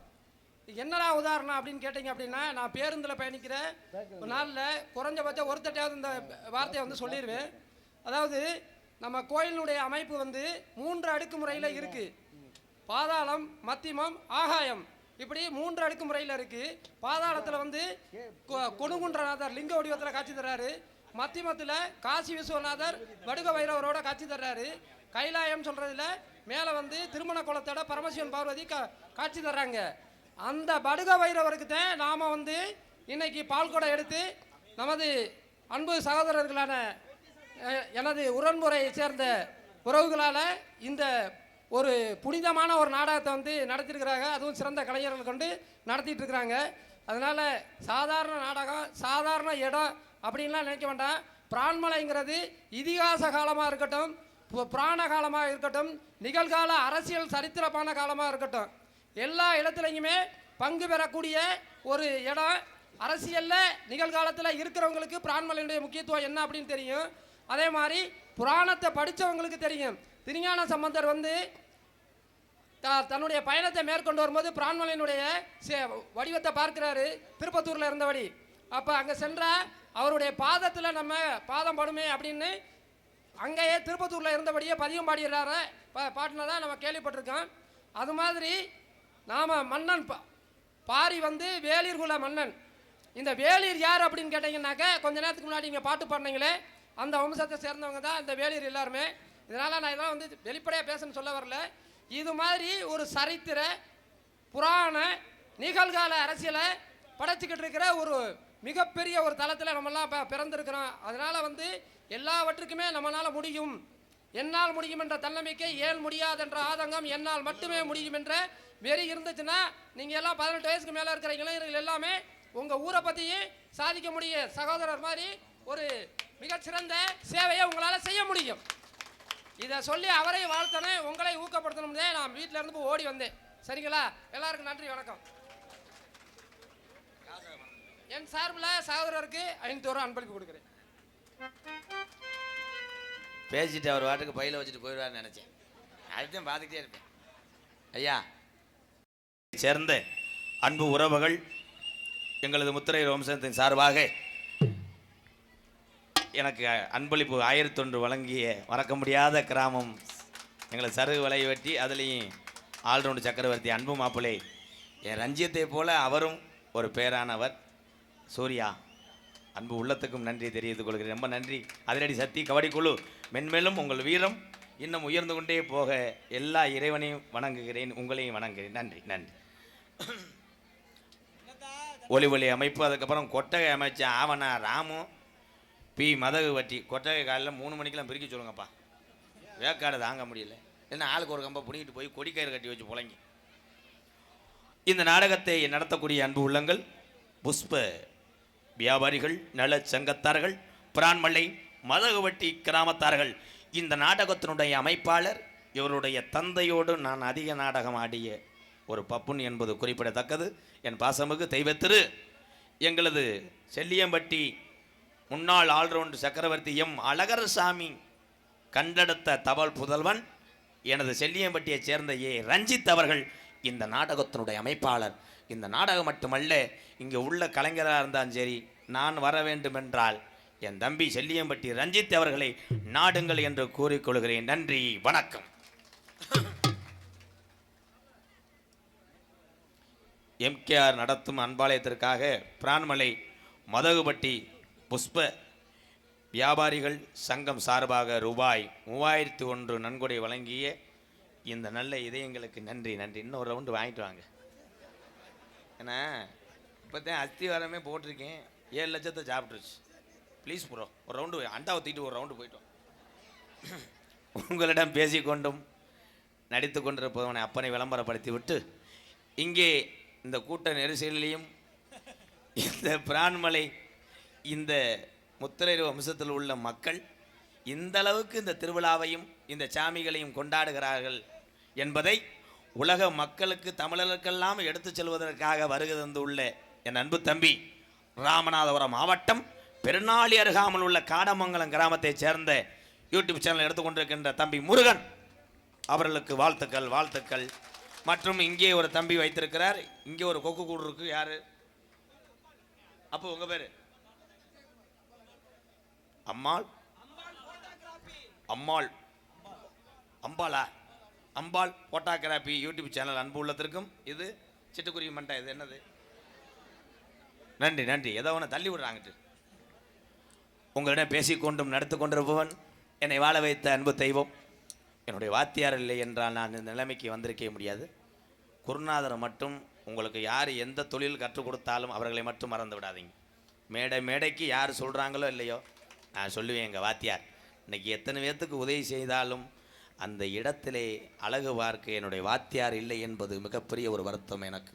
என்னடா உதாரணம் அப்படின்னு கேட்டிங்க அப்படின்னா, நான் பேருந்தில் பயணிக்கிற ஒரு நாளில் குறைஞ்சபட்சம் ஒரு தட்டையாவது இந்த வார்த்தையை வந்து சொல்லிடுவேன். அதாவது நம்ம கோயிலினுடைய அமைப்பு வந்து 3 அடுக்கு முறையில் இருக்குது. பாதாளம், மத்தியமம், ஆகாயம், இப்படி 3 அடுக்கு முறையில் இருக்குது. பாதாளத்தில் வந்து கொடுங்குன்றநாதர் லிங்க வடிவத்தில் காட்சி தர்றாரு. மத்தியமத்தில் காசி விஸ்வநாதர் வடுக வைரவரோட காட்சி தர்றாரு. கைலாயம் சொல்கிறதுல மேலே வந்து திருமண குளத்தோட பரமசிவன் பார்வதி காட்சி தர்றாங்க. அந்த படுக வைரவருக்கு தான் நாம் வந்து இன்னைக்கு பால்கொடை எடுத்து நமது அன்பு சகோதரர்களான எனது உடன்முறையை சேர்ந்த உறவுகளால் இந்த ஒரு புனிதமான ஒரு நாடகத்தை வந்து நடத்திருக்கிறாங்க. அதுவும் சிறந்த கலைஞர்கள் கொண்டு நடத்திட்டு இருக்கிறாங்க. அதனால் சாதாரண நாடகம், சாதாரண இடம் அப்படின்லாம் நினைக்க வேண்டாம். பிரான்மலைங்கிறது இதிகாச காலமாக இருக்கட்டும், புராண காலமாக இருக்கட்டும், நிகழ்கால அரசியல் சரித்திரமான காலமாக இருக்கட்டும், எல்லா இடத்துலையுமே பங்கு பெறக்கூடிய ஒரு இடம். அரசியலில் நிகழ்காலத்தில் இருக்கிறவங்களுக்கு பிரான்மலையினுடைய முக்கியத்துவம் என்ன அப்படின்னு தெரியும். அதே மாதிரி புராணத்தை படித்தவங்களுக்கு தெரியும். திருஞான சம்பந்தர் வந்து தன்னுடைய பயணத்தை மேற்கொண்டு வரும்போது பிரான்மலையினுடைய வடிவத்தை பார்க்கிறாரு, திருப்பத்தூரில் இருந்தபடி. அப்போ அங்கே சென்றால் அவருடைய பாதத்தில் நம்ம பாதம் படுமே அப்படின்னு அங்கேயே திருப்பத்தூரில் இருந்தபடியே பதியம் பாடிடுறாரு, பாட்டினதான் நம்ம கேள்விப்பட்டிருக்கோம். அது மாதிரி நாம் மன்னன் பாரி வந்து வேளிர் குல மன்னன். இந்த வேளிர் யார் அப்படின்னு கேட்டிங்கன்னாக்க, கொஞ்ச நேரத்துக்கு முன்னாடி இங்கே பாட்டு பாடினீங்களே அந்த வம்சத்தை சேர்ந்தவங்க தான் இந்த வேளிர் எல்லாருமே. இதனால் நான் இதெல்லாம் வந்து வெளிப்படையாக பேசணும்னு சொல்ல வரல. இது மாதிரி ஒரு சரித்திர புராண நிகழ்கால அரசியலை படைச்சிக்கிட்டு இருக்கிற ஒரு மிகப்பெரிய ஒரு தளத்தில் நம்மெல்லாம் இப்போ பிறந்திருக்கிறோம். அதனால் வந்து எல்லாவற்றுக்குமே நம்மளால் முடியும், என்னால் முடியும் என்ற தன்னம்பிக்கை, ஏன் முடியாது என்ற ஆதங்கம், என்னால் மட்டுமே முடியும் என்ற வெறி இருந்துச்சுன்னா நீங்கள் எல்லாம் 18 வயசுக்கு மேலே இருக்கிற இளைஞர்கள் எல்லாமே உங்கள் ஊரை பற்றியும் சாதிக்க முடியும். சகோதரர் மாதிரி ஒரு மிகச்சிறந்த சேவையை உங்களால் செய்ய முடியும். இதை சொல்லி அவரை வாழ்த்தணும், உங்களை ஊக்கப்படுத்தணும்னே நான் வீட்டில் இருந்து ஓடி வந்தேன். சரிங்களா? எல்லாருக்கும் நன்றி, வணக்கம். என் சார்பில் சகோதரருக்கு 500 ரூபா அன்பளிப்பு கொடுக்குறேன். பேசிட்டு அவர் வாட்டுக்கு பையில வச்சுட்டு போயிடுவார்னு நினைச்சேன். அதுதான் பார்த்துக்கிட்டே இருப்பேன். ஐயா சேர்ந்த அன்பு உறவுகள், எங்களது முத்திரை வம்சத்தின் சார்பாக எனக்கு அன்பளிப்பு 1001 வழங்கிய மறக்க முடியாத கிராமம் எங்களது சருகு வலையை வெட்டி அதுலேயும் ஆல்ரவுண்டு சக்கரவர்த்தி அன்பு மாப்பிள்ளை என் ரஞ்சியத்தை போல அவரும் ஒரு பேரானவர். சூர்யா, அன்பு உள்ளத்துக்கும் நன்றி தெரிவித்துக் கொள்கிறேன். ரொம்ப நன்றி. அதிரடி சக்தி கபடி குழு, மென்மேலும் உங்கள் வீரம் இன்னும் உயர்ந்து கொண்டே போக எல்லா இறைவனையும் வணங்குகிறேன், உங்களையும் வணங்குகிறேன். நன்றி நன்றி. ஒளி அமைப்பு, அதுக்கப்புறம் கொட்டகை அமைச்ச ஆவணா ராமு பி மதகு வட்டி. கொட்டகை காலையில் 3 மணிக்கெல்லாம் பிரிக்க சொல்லுங்கப்பா, வேக்காடை தாங்க முடியல. என்ன ஆளுக்கு ஒரு கம்பை பிடிக்கிட்டு போய் கொடிக்கயிறு கட்டி வச்சு புழங்கி. இந்த நாடகத்தை நடத்தக்கூடிய அன்பு உள்ளங்கள், புஷ்ப வியாபாரிகள், நல சங்கத்தார்கள், பிரான்மலை மதகுவட்டி கிராமத்தார்கள். இந்த நாடகத்தினுடைய அமைப்பாளர் இவருடைய தந்தையோடு நான் அதிக நாடகம் ஆடிய ஒரு பப்புன் என்பது குறிப்பிடத்தக்கது. என் பாசமிகு தெய்வத்திரு எங்களது செல்லியம்பட்டி முன்னாள் ஆல்ரவுண்டு சக்கரவர்த்தி எம் அழகரசாமி கண்டெடுத்த தவள் புதல்வன் எனது செல்லியம்பட்டியைச் சேர்ந்த ஏ ரஞ்சித் அவர்கள் இந்த நாடகத்தினுடைய அமைப்பாளர். இந்த நாடகம் மட்டுமல்ல, இங்கே உள்ள கலைஞராக இருந்தாலும் சரி, நான் வர வேண்டுமென்றால் என் தம்பி செல்லியம்பட்டி ரஞ்சித் அவர்களை நாடுங்கள் என்று கூறிக்கொள்கிறேன். நன்றி, வணக்கம். எம்கேஆர் நடத்தும் அன்பாலயத்திற்காக பிரான்மலை மதகுபட்டி புஷ்ப வியாபாரிகள் சங்கம் சார்பாக ரூபாய் 3001 நன்கொடை வழங்கிய இந்த நல்ல இதயங்களுக்கு நன்றி. இன்னொரு ரவுண்டு வாங்கிட்டு வாங்க. ஏன்னா இப்போ தான் அஸ்திவாரமே போட்டிருக்கேன், 7 லட்சத்தை சாப்பிட்ருச்சு. ப்ளீஸ் ப்ரோ, ஒரு ரவுண்டு அண்டாவை தூக்கிட்டு ஒரு ரவுண்டு போயிட்டோம். உங்களிடம் பேசிக்கொண்டும் நடித்து கொண்டிருப்பவனை அப்பனை விளம்பரப்படுத்தி விட்டு இங்கே இந்த கூட்ட நெரிசலிலையும் இந்த பிரான்மலை இந்த முத்திரையர் வம்சத்தில் உள்ள மக்கள் இந்த அளவுக்கு இந்த திருவிழாவையும் இந்த சாமிகளையும் கொண்டாடுகிறார்கள் என்பதை உலக மக்களுக்கு, தமிழர்களுக்கெல்லாம் எடுத்துச் செல்வதற்காக வருகை தந்துள்ள என் அன்பு தம்பி, ராமநாதபுரம் மாவட்டம் பெருநாளி அருகாமல் உள்ள காடமங்கலம் கிராமத்தைச் சேர்ந்த யூடியூப் சேனல் எடுத்துக்கொண்டிருக்கின்ற தம்பி முருகன் அவர்களுக்கு வாழ்த்துக்கள். மற்றும் இங்கே ஒரு தம்பி வைத்திருக்கிறார். இங்கே ஒரு கொக்கு கூடு இருக்கு. யாரு அப்போ உங்க பேரு? அம்பாள் போட்டோகிராபி யூடியூப் சேனல் அன்பு உள்ளத்திற்கும் இது சிட்டுக்குருவி மண்டை. இது என்னது? நன்றி. ஏதோ ஒன்று தள்ளி விடுறாங்கிட்டு உங்களிடம் பேசிக்கொண்டும் நடத்து கொண்டிருப்பவன் என்னை வாழ வைத்த அன்பு தெய்வம், என்னுடைய வாத்தியார் இல்லை என்றால் நான் இந்த நிலைமைக்கு வந்திருக்க முடியாது. குருநாதரை மட்டும் உங்களுக்கு யார் எந்த தொழில் கற்றுக் கொடுத்தாலும் அவர்களை மட்டும் மறந்து விடாதீங்க. மேடைக்கு யார் சொல்கிறாங்களோ இல்லையோ, நான் சொல்லுவேன், எங்கள் வாத்தியார் இன்றைக்கி எத்தனை பேர்த்துக்கு உதவி செய்தாலும் அந்த இடத்திலே அழகு பார்க்க என்னுடைய வாத்தியார் இல்லை என்பது மிகப்பெரிய ஒரு வருத்தம் எனக்கு.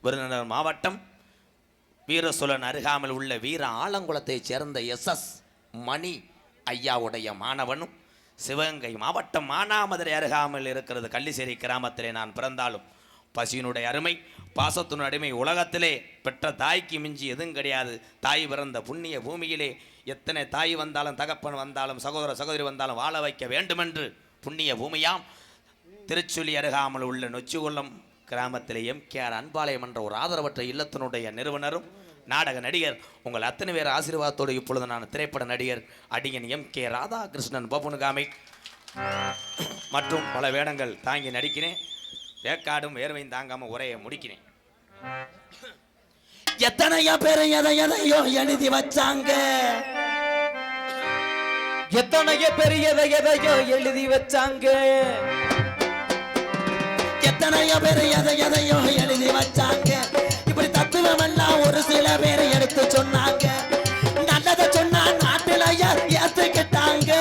விருதுநகர் மாவட்டம் வீரசோழன் அருகாமல் உள்ள வீர ஆலங்குளத்தைச் சேர்ந்த SS மணி ஐயாவுடைய மாணவனும், சிவகங்கை மாவட்டம் மானாமதுரை அருகாமல் இருக்கிறது கள்ளிசேரி கிராமத்திலே நான் பிறந்தாலும் பசியினுடைய அருமை, பாசத்தினுடைய அருமை உலகத்திலே பெற்ற தாய்க்கு மிஞ்சி எதுவும் கிடையாது. தாய் பிறந்த புண்ணிய பூமியிலே எத்தனை தாய் வந்தாலும், தகப்பன் வந்தாலும், சகோதரி வந்தாலும் வாழ வைக்க வேண்டுமென்று புண்ணிய பூமியாம் திருச்சுழி அருகாமல் உள்ள நொச்சிகுளம் கிராமத்திலே MKR அன்பாலயம் என்ற ஒரு ஆதரவற்ற இல்லத்தினுடைய நிறுவனரும் நாடக நடிகர், உங்கள் அத்தனை பேர் ஆசீர்வாதத்தோடு இப்பொழுது நான் திரைப்பட நடிகர் அடியன் MK ராதாகிருஷ்ணன் பபுனுகாமை மற்றும் பல வேடங்கள் தாங்கி நடிக்கிறேன். வேக்காடும் வேர்வையும் தாங்காம உரையை முடிக்கிறேன். எத்தனையோ பேர் எதையோ எழுதி வச்சாங்க, எத்தனையோ பேர் எதையோ எழுதி வச்சாங்க, எத்தனையோ பேர் எதையோ எழுதி வச்சாங்க. இப்படி தத்துவம் எல்லாம் ஒரு சில பேர் எடுத்து சொன்னாங்க. நல்லதை சொன்னா நாட்டில ஏத்துக்கிட்டாங்க,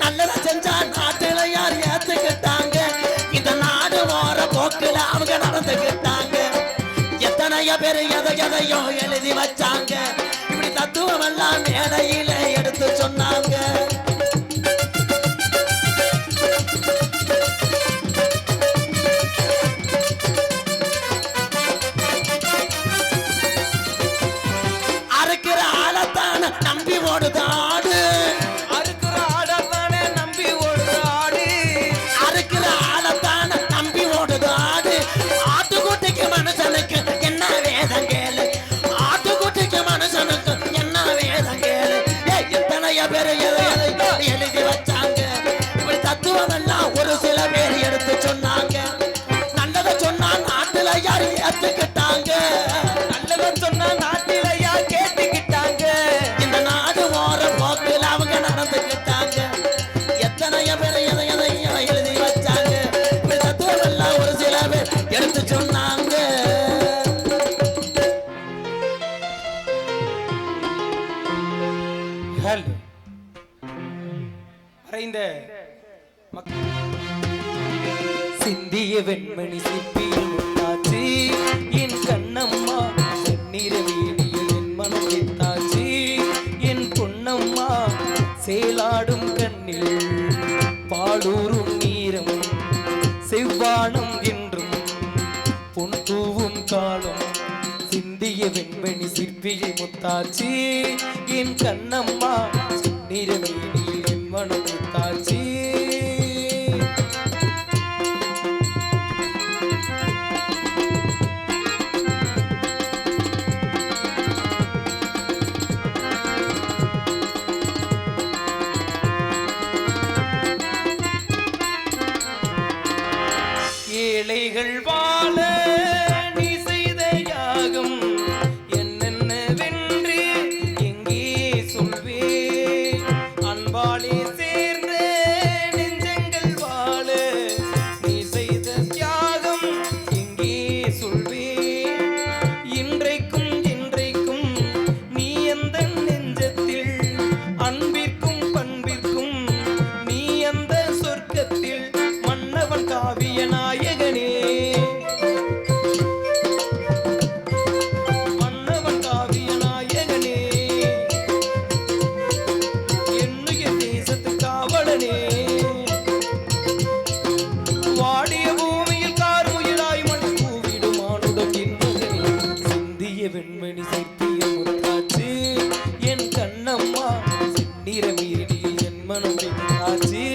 நல்லதை செஞ்சா நாட்டில யார் ஏத்துக்கிட்டாங்க. இந்த நாடு போற போக்குல அவங்க நடந்துக்கிட்டாங்க. எத்தனையோ பேர் எதையோ எழுதி வச்சாங்க. இப்படி தத்துவம் எல்லாம் மேடையில எடுத்து சொன்னாங்க. அறுக்கிற ஆளத்தான நம்பி ஓடுது ஆடு, அறுக்கிற ஆடத்தானே நம்பி ஓடுது ஆடு, அறுக்கிற ஆளத்தான நம்பி ஓடுது ஆடு. ஆட்டுக்குட்டிக்கு மனுஷனுக்கு என்ன வேதம் கேளு, ஆட்டுக்குட்டிக்கு மனுஷனுக்கு என்ன வேதம் கேளு. எத்தனையோ பேர் எதையோ எழுதி வச்சாங்க. இப்படி தத்துவம் எல்லாம் ஒரு சில பேர் எடுத்து சொன்னாங்க. நல்லதை சொன்னா நாட்டுல யார் ஏத்துக்கிட்டாங்க, நல்லதை சொன்னா நாட்டில யார் கேட்டுக்கிட்டாங்க. இந்த நாடு போற போக்கில் அவங்க நடந்துக்கிட்டாங்க. எத்தனையோ பேர் எதையோ எழுதி வச்சாங்க. இப்படி தத்துவம் எல்லாம் ஒரு சில பேர் எடுத்து சொன்னாங்க. ஹலோ அறைந்த சிந்திய வெண்மணி சிப்பியில் முத்தாச்சு என் கண்ணம்மா, செந்நிற வீதியில் என் மனம் எத்தாச்சு என் பொன்னம்மா, சேலாடும் கண்ணில் பாடூரும் நீரம் செவ்வானம் என்றும் பொன் தூவும் காலம். சிந்திய வெண்மணி சிற்பியில் முத்தாச்சு என் கண்ணம்மா, செந்நிற வீதியில் என் மனம் எத்தாச்சு. ஏழைகள் வாழ நீ செய்த யாகம் என்னென்ன வெண்மணி சிற்பிய முத்தாச்சு என் கண்ணம்மா செந்நிற வீடியில் என் மனம் பெற்றாச்சு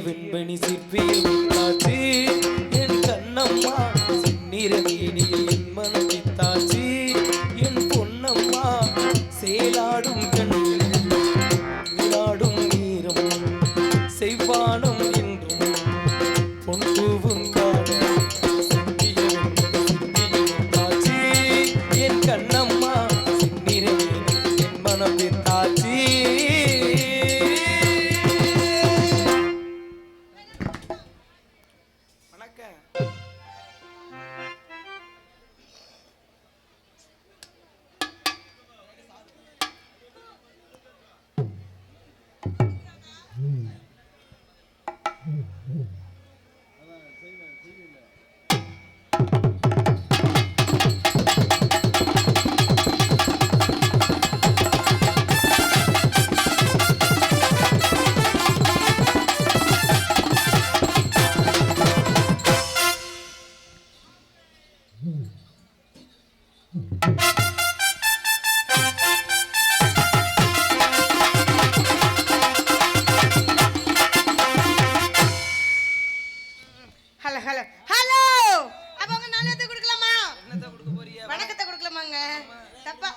வெண்மணி சிற்பியில் முத்தாச்சு என் கண்ணம்மா செந்நிற வீடியில் என் மனம் பித்தாச்சு என் பொன்னம்மா சேலாடும் கண்ணில் நீராடும் நீரம் செய்வானம் என்றும் பொன் பூவும் காணும் முத்தாச்சு என் கண்ணம்மா செந்நிற வீடியில் என் மனம் பித்தாச்சு ஹலோ ஹலோ ஹலோ அப்ப உங்க நாணயத்தை கொடுக்கலாமா? என்னத்தை கொடுக்க போறியா? வணக்கத்தை கொடுக்கலாமாங்க? தப்பா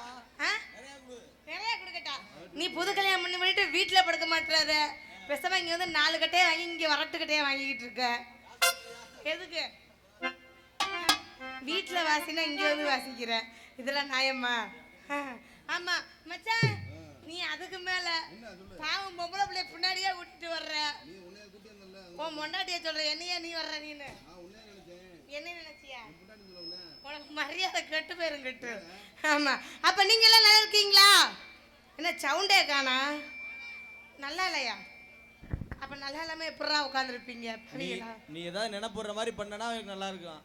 நிறைய கொடுக்கட்டா? நீ புது கல்யாணம் பண்ணிட்டு வீட்டுல படுக்க மாட்டாரு, பேசாம இங்க வந்து 4 கட்டையை வாங்கி இங்க வரட்டுக்கிட்டே வாங்கிக்கிட்டு இருக்க. எதுக்கு வீட்டுல வாசினா இங்க வந்து வாசிக்கிற? இதெல்லாம் நியாயமா? ஆமா மச்சான், நீ அதுக்கு மேல பாவம் பொம்பளை பிள்ளைய பின்னாடியே விட்டுட்டு வர்ற. உன் பொண்டாட்டிய சொல்ற, என்னையா நீ வர்ற? நீனு என்ன நினைச்சியா? உனக்கு மரியாதை கெட்டு போயிரும் கெட்டு. ஆமா, அப்ப நீங்க எல்லாம் நல்லா இருக்கீங்களா? என்ன சவுண்டே காணா? நல்லா இல்லையா? அப்ப நல்லா இல்லாம எப்படா உட்காந்துருப்பீங்க? நீ ஏதாவது நினைப்புற மாதிரி பண்ணனா நல்லா இருக்கும்.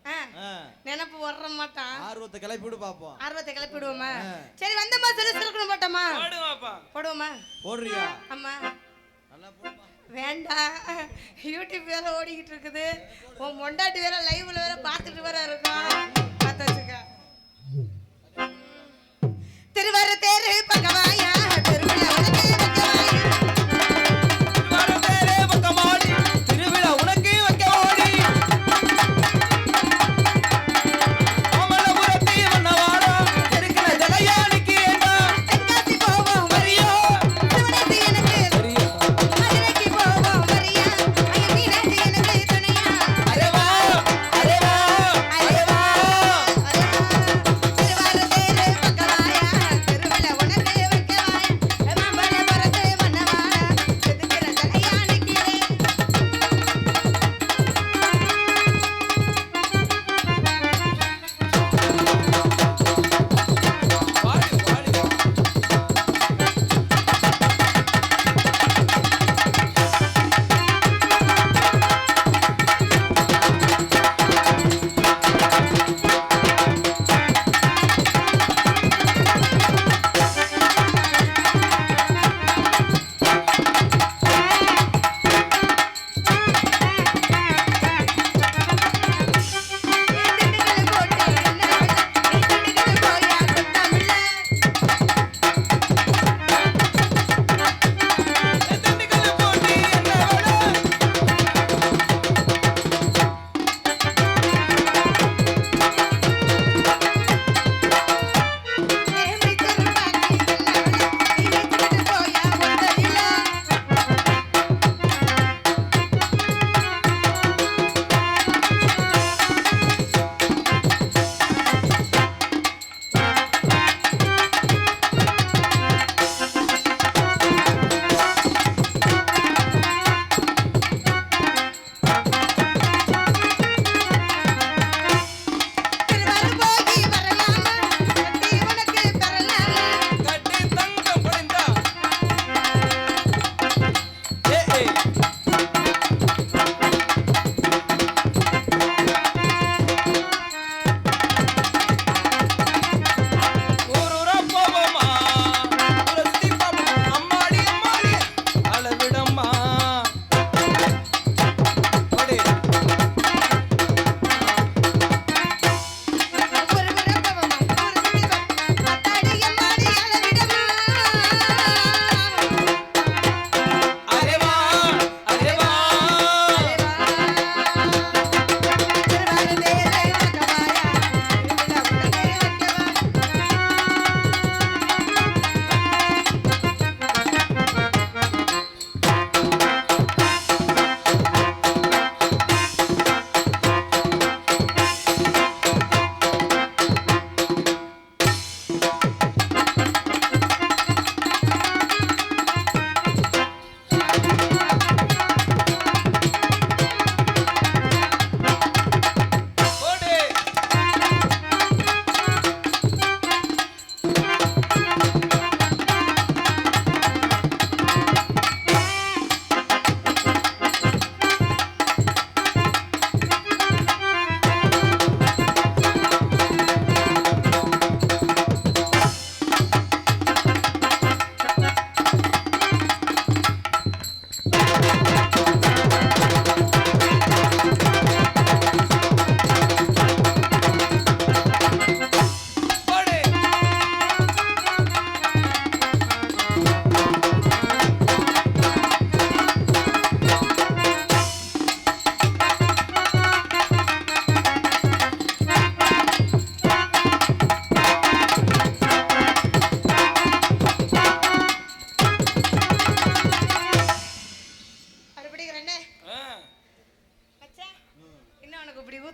நினைப்பு வர்ற மாட்டான். ஆர்வத்தை கிளப்பி விடு பாப்போம். ஆர்வத்தை கிளப்பி விடுவோமா? சரி, வந்தமா சொல்லி சொல்லணும் மாட்டோமா? போடுவாப்பா. போடுவோமா? போடுறியா? ஆமா. நல்லா போடுமா. வேண்டாம், யூடியூப் வேற ஓடிக்கிட்டு இருக்குது. உன் மொண்டாட்டி வேற லைவ்ல வேற பார்த்துட்டு வேற இருக்கும். பார்த்து வச்சுக்க. திருவர தேரு பக்கவாயா, திருவிழா உனக்கு வைக்கவாயா. திருவர தேரு பக்கமாடி, திருவிழா உனக்கு வைக்கவாடி. அமலபுரத்தி வண்ணவாடா, எடுக்கிற ஜலையானிக்கு ஏண்டா. தென்காசி போவோம் வரியா, சிவனேசி எனக்கு வரியா. மதுரைக்கு போவோம் வரியா, ஐயா மீனாட்சி எனக்கு துணையா. அரே வா, அரே வா, அரே வா.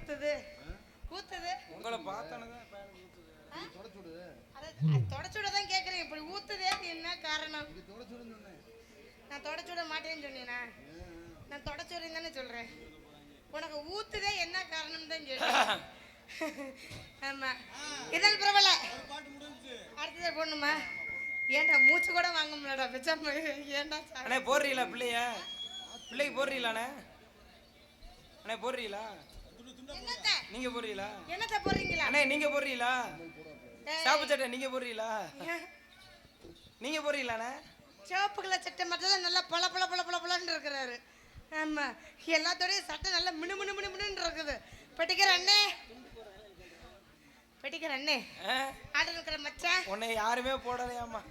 ஊத்துது ஊத்துது உங்களை பார்த்தானதான் தொடச்சுட தான் கேட்குறேன். இப்படி ஊத்துதே என்ன காரணம்? நான் தொடச்சுட மாட்டேன்னு சொன்னேனா? நான் தொடச்சுடுறேன்னு தானே சொல்றேன். உனக்கு ஊத்துதே என்ன காரணம் தான் சொல்றேன். ஆமா இதழ் பிரபல அடுத்தது போடணுமா? ஏன்டா மூச்சு கூட வாங்க முடியலடா பெச்சாம. ஏன்டா அண்ணே போடுறீங்களா பிள்ளைக்கு போடுறீங்களாண்ணே? அண்ணே போடுறீங்களா? நீங்க போடுறீங்களா? என்னத்த போடுறீங்களா? அண்ணே நீங்க போடுறீங்களா? சாப்பு சட்டை நீங்க போடுறீங்களா? நீங்க போடுறீங்களாண்ணே? சிவப்பு கலர் சட்டை மட்டும் நல்லா பல பல பல பல பலன்னு இருக்கிறாரு. ஆமா எல்லாத்தோடய சட்டை நல்லா மினு மினு மினு மினுன்னு இருக்குது. பெட்டிக்கிற அண்ணே பெட்டிக்கிற அண்ணே ஆர்டர் இருக்கிற மச்சான் உன்னை யாருமே போடலையாம்மா.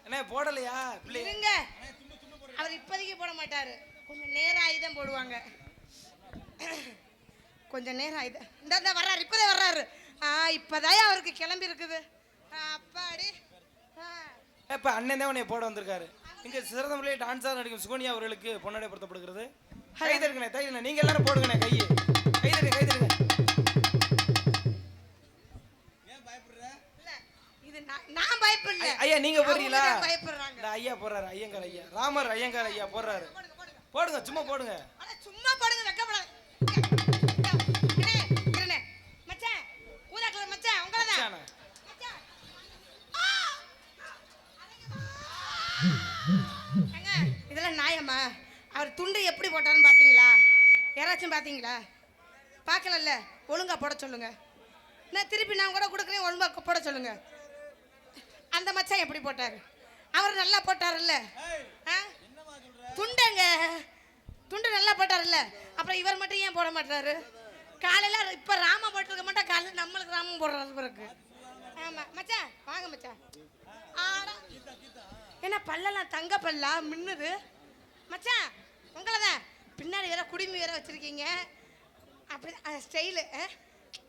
அண்ணே போடலையா பிள்ளைங்க? அவர் இப்போதைக்கு போட மாட்டாரு. கொஞ்சம் நேரம் ஆகிதான் போடுவாங்க. கொஞ்சம் நேரம் ஆகிதான் இந்த வர்றாரு. இப்போதே வர்றாரு. இப்போதான் அவருக்கு கிளம்பி இருக்குது. அப்பாடி இப்போ அண்ணன் தான் உன்னை போட வந்திருக்காரு. இங்கே சிறந்த முறையில் டான்ஸாக நடிக்கும் சுகன்யா அவர்களுக்கு பொன்னாடை பொருத்தப்படுகிறது. கை தருங்கண்ணே தைங்கண்ணே. நீங்கள் எல்லாரும் போடுங்கண்ணே கையை. கை தருங்க கை தருங்க. நான் பயப்படல. ஐயா நீங்க போடுறீங்களா? பயப்படுறாங்க. இந்த ஐயா போடுறாரு. ஐயங்கார் ஐயா ராமர் ஐயங்கார் ஐயா போடுறாரு. போடுங்க சும்மா போடுங்க. சும்மா போடுங்க வெக்கப்படாத. மச்சான் ஊதா கலர் மச்சான் உங்களதான். இதெல்லாம் நியாயமா? அவர் துண்டு எப்படி போட்டாருன்னு பாத்தீங்களா? யாராச்சும் பாத்தீங்களா? பார்க்கலல்ல. ஒழுங்கா போட சொல்லுங்க. நான் திருப்பி நான் கூட கொடுக்குறேன். ஒழுங்கா போட சொல்லுங்க. அந்த மச்சான் எப்படி போட்டாரு? அவர் நல்லா போட்டாருல்ல. துண்டங்க துண்டு நல்லா போட்டாருல்ல. அப்புறம் இவர் மட்டும் ஏன் போட மாட்டாரு? காலையில இப்ப ராம போட்டிருக்க மாட்டா, காலையில நம்மளுக்கு ராமம் போடுறது பிறகு. ஆமா மச்சான் வாங்க மச்சான். ஏன்னா பல்லெல்லாம் தங்க பல்லா மின்னுது மச்சான். உங்களதான் பின்னாடி வேற குடிமி வேற வச்சிருக்கீங்க. அப்படி ஸ்டைலு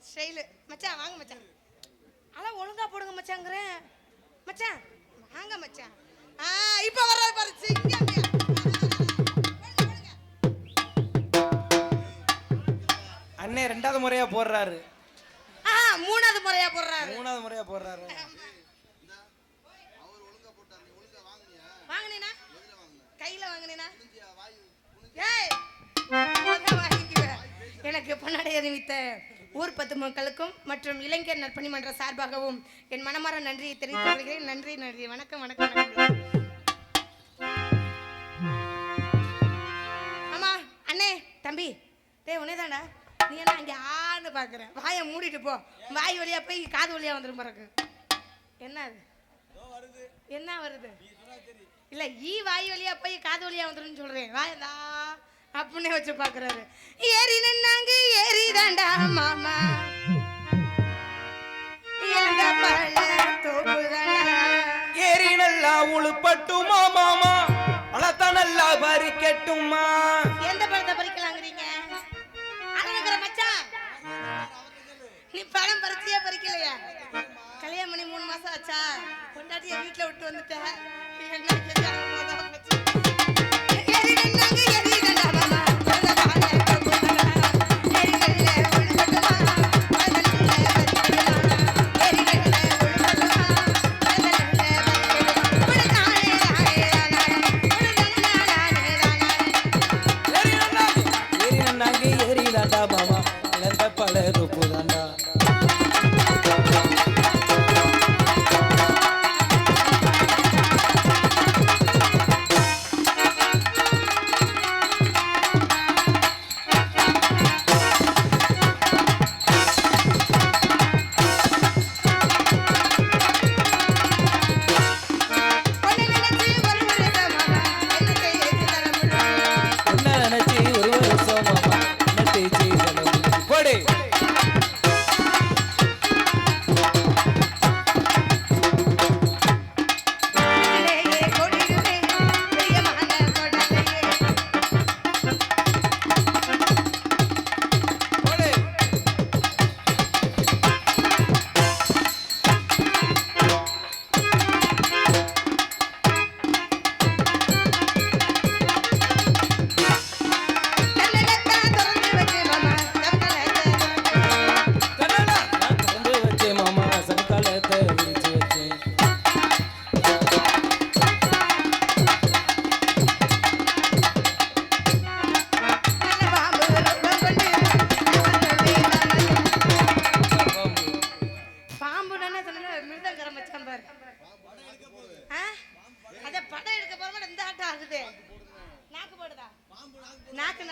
ஸ்டைலு மச்சான். வாங்க மச்சான். அதான் ஒழுங்கா போடுங்க மச்சாங்கிறேன். மச்சான் வாங்க மச்சான். இப்ப வர்றாரு பாரு சிங்கம். அண்ணே ரெண்டாவது முறையா போடுறாரு. மூணாவது முறையா போடுறாரு. மூணாவது முறையா போடுறாரு. வாங்கினீனா கையில வாங்கினீனா? எனக்கு பொன்னாடை அறிவித்த ஊர் பத்து மக்களுக்கும் மற்றும் இளைஞர் நற்பணி மன்ற சார்பாகவும் என் மனமார நன்றியை தெரிவித்துக் கொள்கிறேன். நன்றி நன்றி. வணக்கம் வணக்கம் வணக்கம். ஆமா அண்ணே தம்பி டேய் உன்னேதான்டா. நீ என்ன அங்கே ஆன்னு பார்க்குறேன். வாயை மூடிட்டு போ. வாய் வழியா போய் காது வழியா வந்துடும் பிறகு. என்ன அது என்ன வருது? இல்லை வாய் வழியா போய் காது வழியா வந்துடும் சொல்றேன். வாயந்தா அப்படின்னே வச்சு பார்க்குறாரு. ஏறி நின்னாங்க ஏறி தாண்டா மாமா ஏறி நல்லா உழுப்பட்டுமா மாமா அழத்தா நல்லா பறிக்கட்டுமா. எந்த பழத்தை பறிக்கலாங்கிறீங்க? அழகுற மச்சான் நீ பழம் பறிச்சியா பறிக்கலையா? கல்யாணம் பண்ணி 3 மாசம் ஆச்சா? கொண்டாட்டிய வீட்டுல விட்டு வந்துட்ட. மாமா இழந்த பழது புதாண்டா. என்ன நினைச்சு ஒரு வருஷம் மாமா என்ன தேய்ச்சி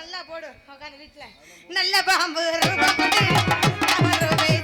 நல்லா போடு உட்காந்து வீட்டுல நல்ல பாம்பு ரூபா போட்டு அவர்